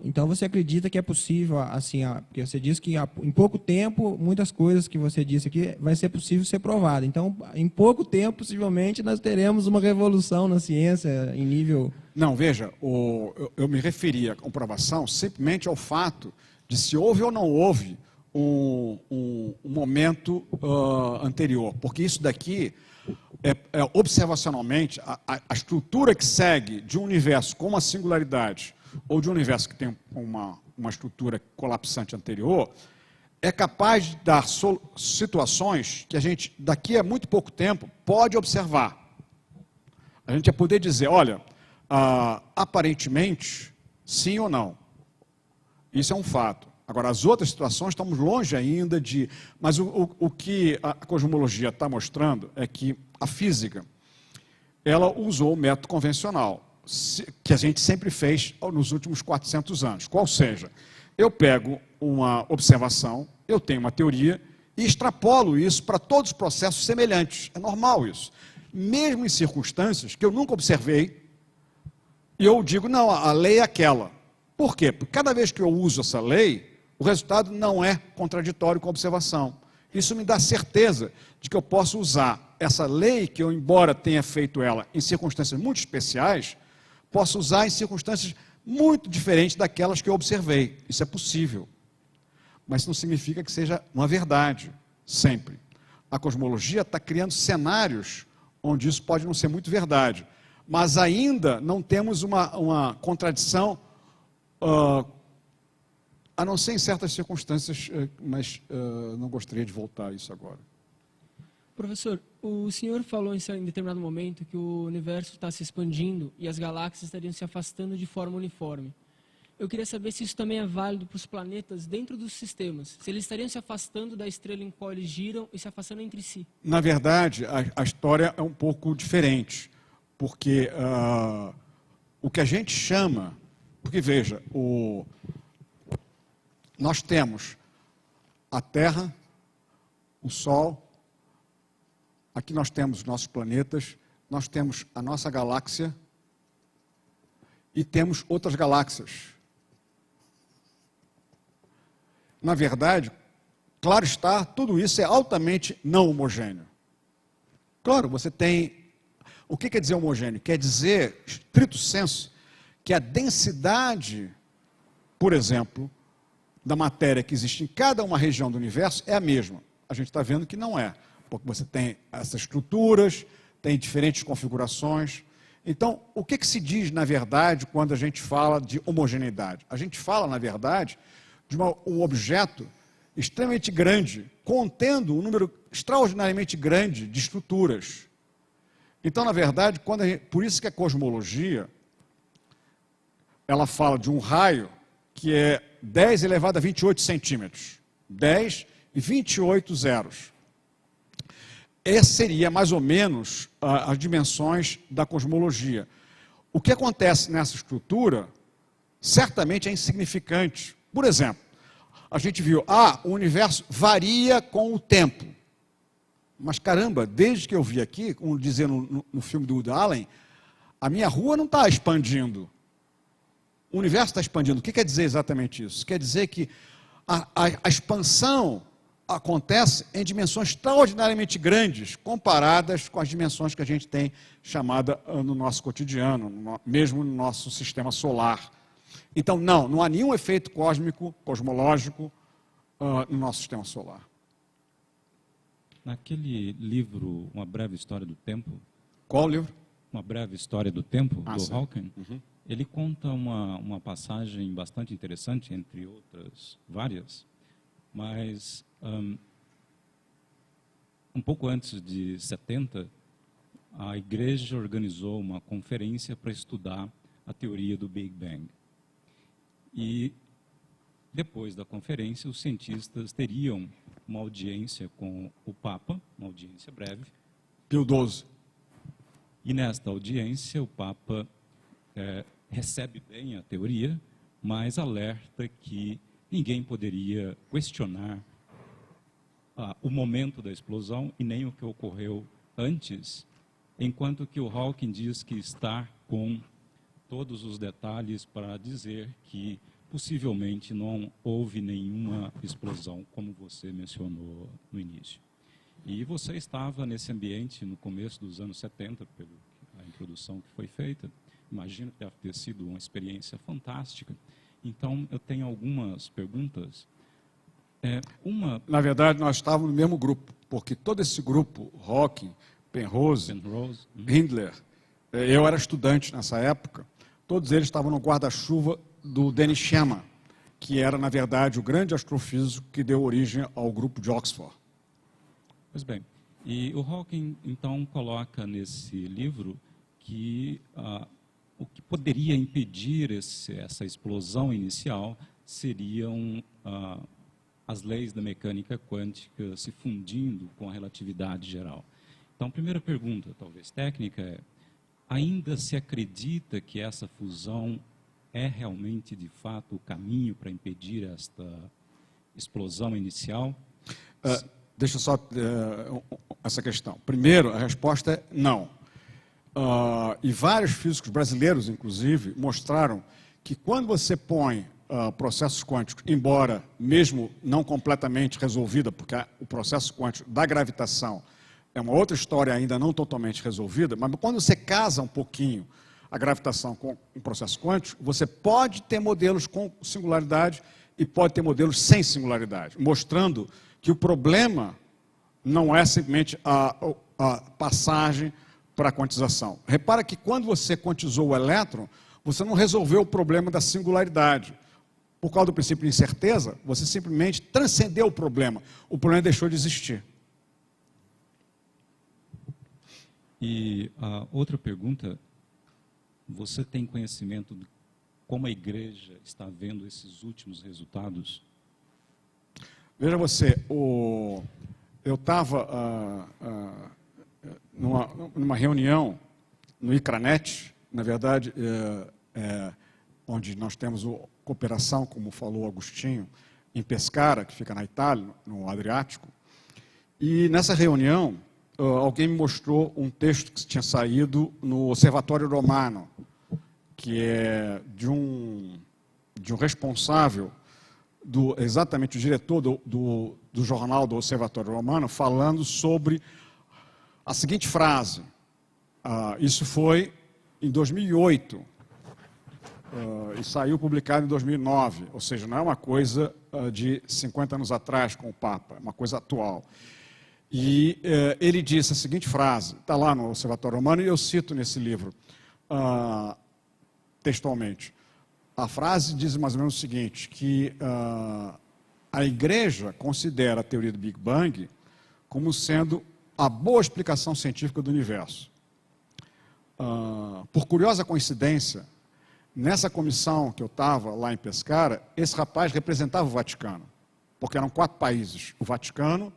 Então você acredita que é possível, assim, porque você disse que em pouco tempo, muitas coisas que você disse aqui vai ser possível ser provado. Então, em pouco tempo, possivelmente, nós teremos uma revolução na ciência em nível... Não, veja, eu me referi à comprovação simplesmente ao fato de se houve ou não houve um momento anterior, porque isso daqui observacionalmente, a estrutura que segue de um universo com uma singularidade ou de um universo que tem uma estrutura colapsante anterior, é capaz de dar situações que a gente, daqui a muito pouco tempo, pode observar. A gente vai poder dizer, olha, aparentemente, sim ou não. Isso é um fato. Agora, as outras situações, estamos longe ainda de... Mas o que a cosmologia está mostrando é que a física, ela usou o método convencional, que a gente sempre fez nos últimos 400 anos. Qual seja, eu pego uma observação, eu tenho uma teoria e extrapolo isso para todos os processos semelhantes. É normal isso. Mesmo em circunstâncias que eu nunca observei, e eu digo, não, a lei é aquela. Por quê? Porque cada vez que eu uso essa lei, o resultado não é contraditório com a observação. Isso me dá certeza de que eu posso usar essa lei, que eu, embora tenha feito ela em circunstâncias muito especiais, posso usar em circunstâncias muito diferentes daquelas que eu observei. Isso é possível. Mas isso não significa que seja uma verdade, sempre. A cosmologia está criando cenários onde isso pode não ser muito verdade. Mas ainda não temos uma contradição, a não ser em certas circunstâncias, mas não gostaria de voltar a isso agora. Professor, o senhor falou em determinado momento que o universo está se expandindo e as galáxias estariam se afastando de forma uniforme. Eu queria saber se isso também é válido para os planetas dentro dos sistemas, se eles estariam se afastando da estrela em qual eles giram e se afastando entre si. Na verdade, a história é um pouco diferente, porque o que a gente chama... Porque, veja, nós temos a Terra, o Sol, aqui nós temos os nossos planetas, nós temos a nossa galáxia e temos outras galáxias. Na verdade, claro está, tudo isso é altamente não homogêneo. Claro, você tem... O que quer dizer homogêneo? Quer dizer, stricto sensu, que a densidade, por exemplo, da matéria que existe em cada uma região do universo é a mesma. A gente está vendo que não é, porque você tem essas estruturas, tem diferentes configurações. Então, o que se diz, na verdade, quando a gente fala de homogeneidade? A gente fala, na verdade, de um objeto extremamente grande, contendo um número extraordinariamente grande de estruturas. Então, na verdade, por isso que a cosmologia, ela fala de um raio que é 10 elevado a 28 centímetros. 10 e 28 zeros. Essas seriam mais ou menos as dimensões da cosmologia. O que acontece nessa estrutura, certamente é insignificante. Por exemplo, a gente viu, o universo varia com o tempo. Mas caramba, desde que eu vi aqui, como dizia no filme do Woody Allen, a minha rua não está expandindo. O universo está expandindo. O que quer dizer exatamente isso? Quer dizer que a expansão acontece em dimensões extraordinariamente grandes, comparadas com as dimensões que a gente tem chamada no nosso cotidiano, mesmo no nosso sistema solar. Então, não há nenhum efeito cósmico, cosmológico, no nosso sistema solar. Naquele livro, Uma Breve História do Tempo... Qual livro? Uma Breve História do Tempo, do sim. Hawking. Ele conta uma passagem bastante interessante, entre outras várias, mas um pouco antes de 70, a igreja organizou uma conferência para estudar a teoria do Big Bang. E depois da conferência, os cientistas teriam uma audiência com o Papa, uma audiência breve. Pio XII. E nesta audiência, o Papa recebe bem a teoria, mas alerta que ninguém poderia questionar o momento da explosão e nem o que ocorreu antes, enquanto que o Hawking diz que está com todos os detalhes para dizer que possivelmente não houve nenhuma explosão, como você mencionou no início. E você estava nesse ambiente no começo dos anos 70, pela introdução que foi feita. Imagino que deve ter sido uma experiência fantástica. Então, eu tenho algumas perguntas. Na verdade, nós estávamos no mesmo grupo, porque todo esse grupo, Hawking, Penrose, Hindler, eu era estudante nessa época, todos eles estavam no guarda-chuva do Dennis Sciama, que era, na verdade, o grande astrofísico que deu origem ao grupo de Oxford. Pois bem, e o Hawking, então, coloca nesse livro que o que poderia impedir essa explosão inicial seriam as leis da mecânica quântica se fundindo com a relatividade geral. Então, a primeira pergunta, talvez técnica, é: ainda se acredita que essa fusão é realmente, de fato, o caminho para impedir esta explosão inicial? Deixa só essa questão. Primeiro, a resposta é não. E vários físicos brasileiros, inclusive, mostraram que quando você põe processos quânticos, embora mesmo não completamente resolvida, porque o processo quântico da gravitação é uma outra história ainda não totalmente resolvida, mas quando você casa um pouquinho a gravitação com um processo quântico, você pode ter modelos com singularidade e pode ter modelos sem singularidade, mostrando que o problema não é simplesmente a passagem para a quantização. Repara que quando você quantizou o elétron, você não resolveu o problema da singularidade. Por causa do princípio de incerteza, você simplesmente transcendeu o problema deixou de existir. E a outra pergunta: você tem conhecimento de como a igreja está vendo esses últimos resultados? Veja você, eu estava numa reunião no ICRANET, na verdade, onde nós temos cooperação, como falou Agostinho, em Pescara, que fica na Itália, no Adriático. E nessa reunião, alguém me mostrou um texto que tinha saído no Osservatório Romano, que é de um responsável, exatamente o diretor do jornal do Observatório Romano, falando sobre a seguinte frase. Isso foi em 2008 e saiu publicado em 2009, ou seja, não é uma coisa de 50 anos atrás com o Papa, é uma coisa atual. E ele disse a seguinte frase, está lá no Observatório Romano, e eu cito nesse livro, textualmente. A frase diz mais ou menos o seguinte, que a Igreja considera a teoria do Big Bang como sendo a boa explicação científica do universo. Por curiosa coincidência, nessa comissão que eu estava lá em Pescara, esse rapaz representava o Vaticano, porque eram 4 países, o Vaticano,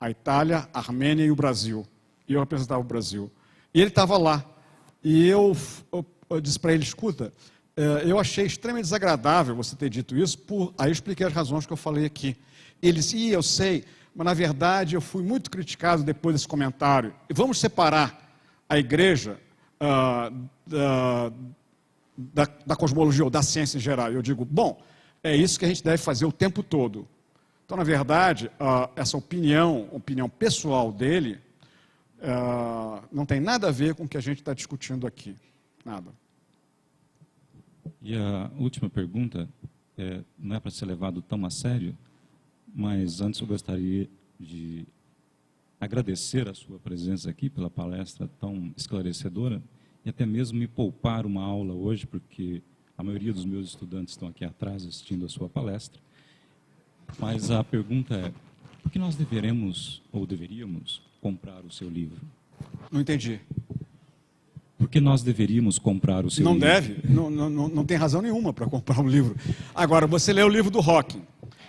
a Itália, a Armênia e o Brasil. E eu representava o Brasil. E ele estava lá. E eu disse para ele, escuta, eu achei extremamente desagradável você ter dito isso, aí eu expliquei as razões que eu falei aqui. Ele disse, eu sei, mas na verdade eu fui muito criticado depois desse comentário. E vamos separar a igreja da cosmologia ou da ciência em geral. Eu digo, bom, é isso que a gente deve fazer o tempo todo. Então, na verdade, essa opinião pessoal dele não tem nada a ver com o que a gente está discutindo aqui. Nada. E a última pergunta, não é para ser levado tão a sério, mas antes eu gostaria de agradecer a sua presença aqui pela palestra tão esclarecedora e até mesmo me poupar uma aula hoje, porque a maioria dos meus estudantes estão aqui atrás assistindo a sua palestra. Mas a pergunta é, por que nós deveríamos comprar o seu livro? Não entendi. Por que nós deveríamos comprar o seu livro? Não deve, não tem razão nenhuma para comprar um livro. Agora, você lê o livro do Hawking,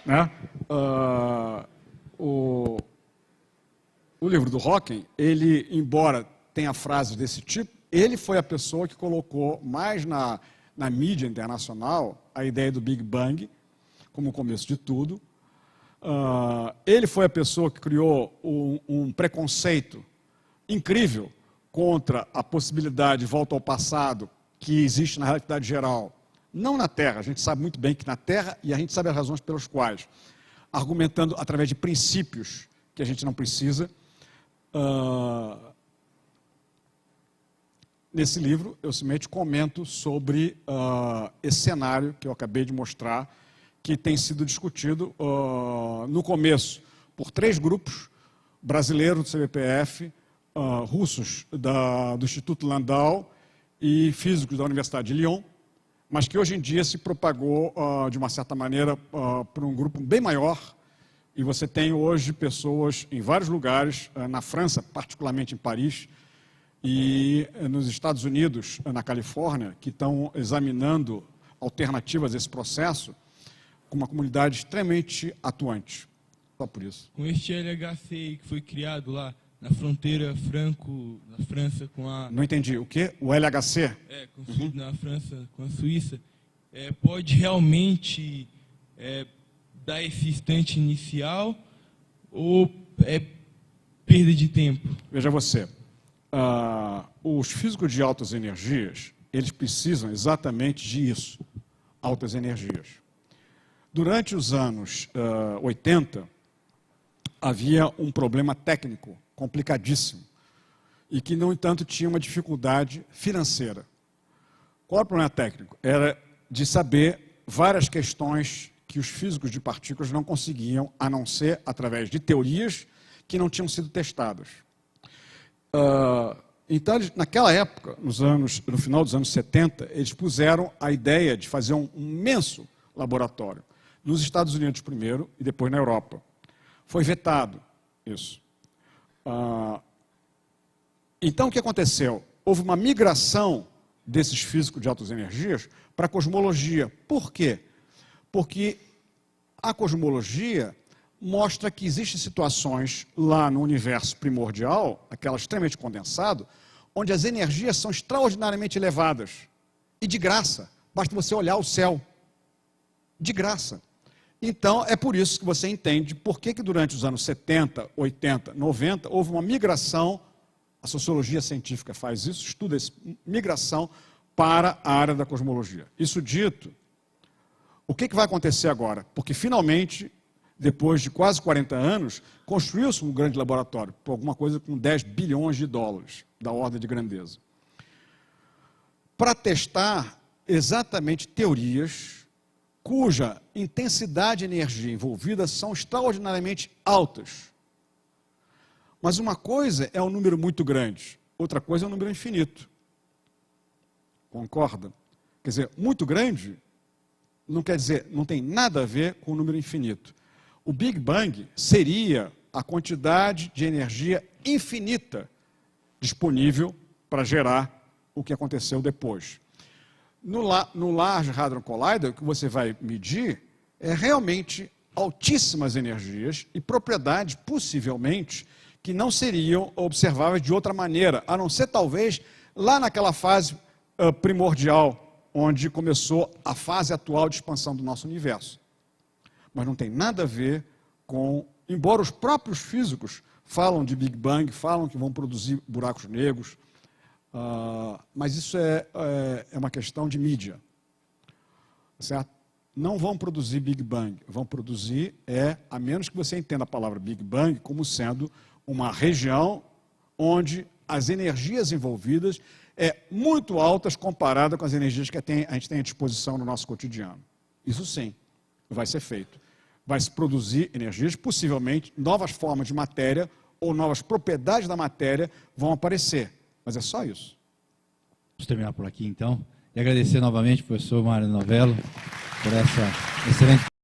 né? O livro do Hawking, ele, embora tenha frases desse tipo, Ele foi a pessoa que colocou mais na mídia internacional a ideia do Big Bang como o começo de tudo. Ele foi a pessoa que criou um preconceito incrível contra a possibilidade de volta ao passado que existe na realidade geral. Não na Terra, a gente sabe muito bem que na Terra, e a gente sabe as razões pelas quais, argumentando através de princípios que a gente não precisa. Nesse livro, eu simplesmente comento sobre esse cenário que eu acabei de mostrar, que tem sido discutido no começo por 3 grupos, brasileiros do CBPF, russos do Instituto Landau e físicos da Universidade de Lyon, mas que hoje em dia se propagou, de uma certa maneira, por um grupo bem maior, e você tem hoje pessoas em vários lugares, na França, particularmente em Paris, e nos Estados Unidos, na Califórnia, que estão examinando alternativas a esse processo, com uma comunidade extremamente atuante. Só por isso. Com este LHC que foi criado lá na fronteira na França com a... Não entendi. O quê? O LHC? Construído na França com a Suíça. Pode realmente dar esse instante inicial ou é perda de tempo? Veja você. Os físicos de altas energias, eles precisam exatamente disso, altas energias. Durante os anos 80, havia um problema técnico complicadíssimo e que, no entanto, tinha uma dificuldade financeira. Qual é o problema técnico? Era de saber várias questões que os físicos de partículas não conseguiam, a não ser através de teorias que não tinham sido testadas. Então, naquela época, no final dos anos 70, eles puseram a ideia de fazer um imenso laboratório, nos Estados Unidos primeiro e depois na Europa. Foi vetado isso. Então, o que aconteceu? Houve uma migração desses físicos de altas energias para a cosmologia. Por quê? Porque a cosmologia mostra que existem situações lá no universo primordial, aquela extremamente condensado, onde as energias são extraordinariamente elevadas. E de graça. Basta você olhar o céu. De graça. Então, é por isso que você entende por que durante os anos 70, 80, 90, houve uma migração, a sociologia científica faz isso, estuda essa migração para a área da cosmologia. Isso dito, o que vai acontecer agora? Porque, finalmente, depois de quase 40 anos, construiu-se um grande laboratório, por alguma coisa com 10 bilhões de dólares, da ordem de grandeza, para testar exatamente teorias cuja intensidade de energia envolvida são extraordinariamente altas. Mas uma coisa é um número muito grande, outra coisa é um número infinito. Concorda? Quer dizer, muito grande não quer dizer, não tem nada a ver com o número infinito. O Big Bang seria a quantidade de energia infinita disponível para gerar o que aconteceu depois. No Large Hadron Collider, o que você vai medir é realmente altíssimas energias e propriedades, possivelmente, que não seriam observáveis de outra maneira, a não ser, talvez, lá naquela fase primordial, onde começou a fase atual de expansão do nosso universo. Mas não tem nada a ver com... Embora os próprios físicos falam de Big Bang, falam que vão produzir buracos negros, mas isso é uma questão de mídia. Certo? Não vão produzir Big Bang, vão produzir, a menos que você entenda a palavra Big Bang como sendo uma região onde as energias envolvidas muito altas comparada com as energias que a gente tem à disposição no nosso cotidiano. Isso sim, vai ser feito. Vai se produzir energias, possivelmente novas formas de matéria ou novas propriedades da matéria vão aparecer. Mas é só isso. Vamos terminar por aqui, então. E agradecer novamente ao professor Mário Novello por essa excelente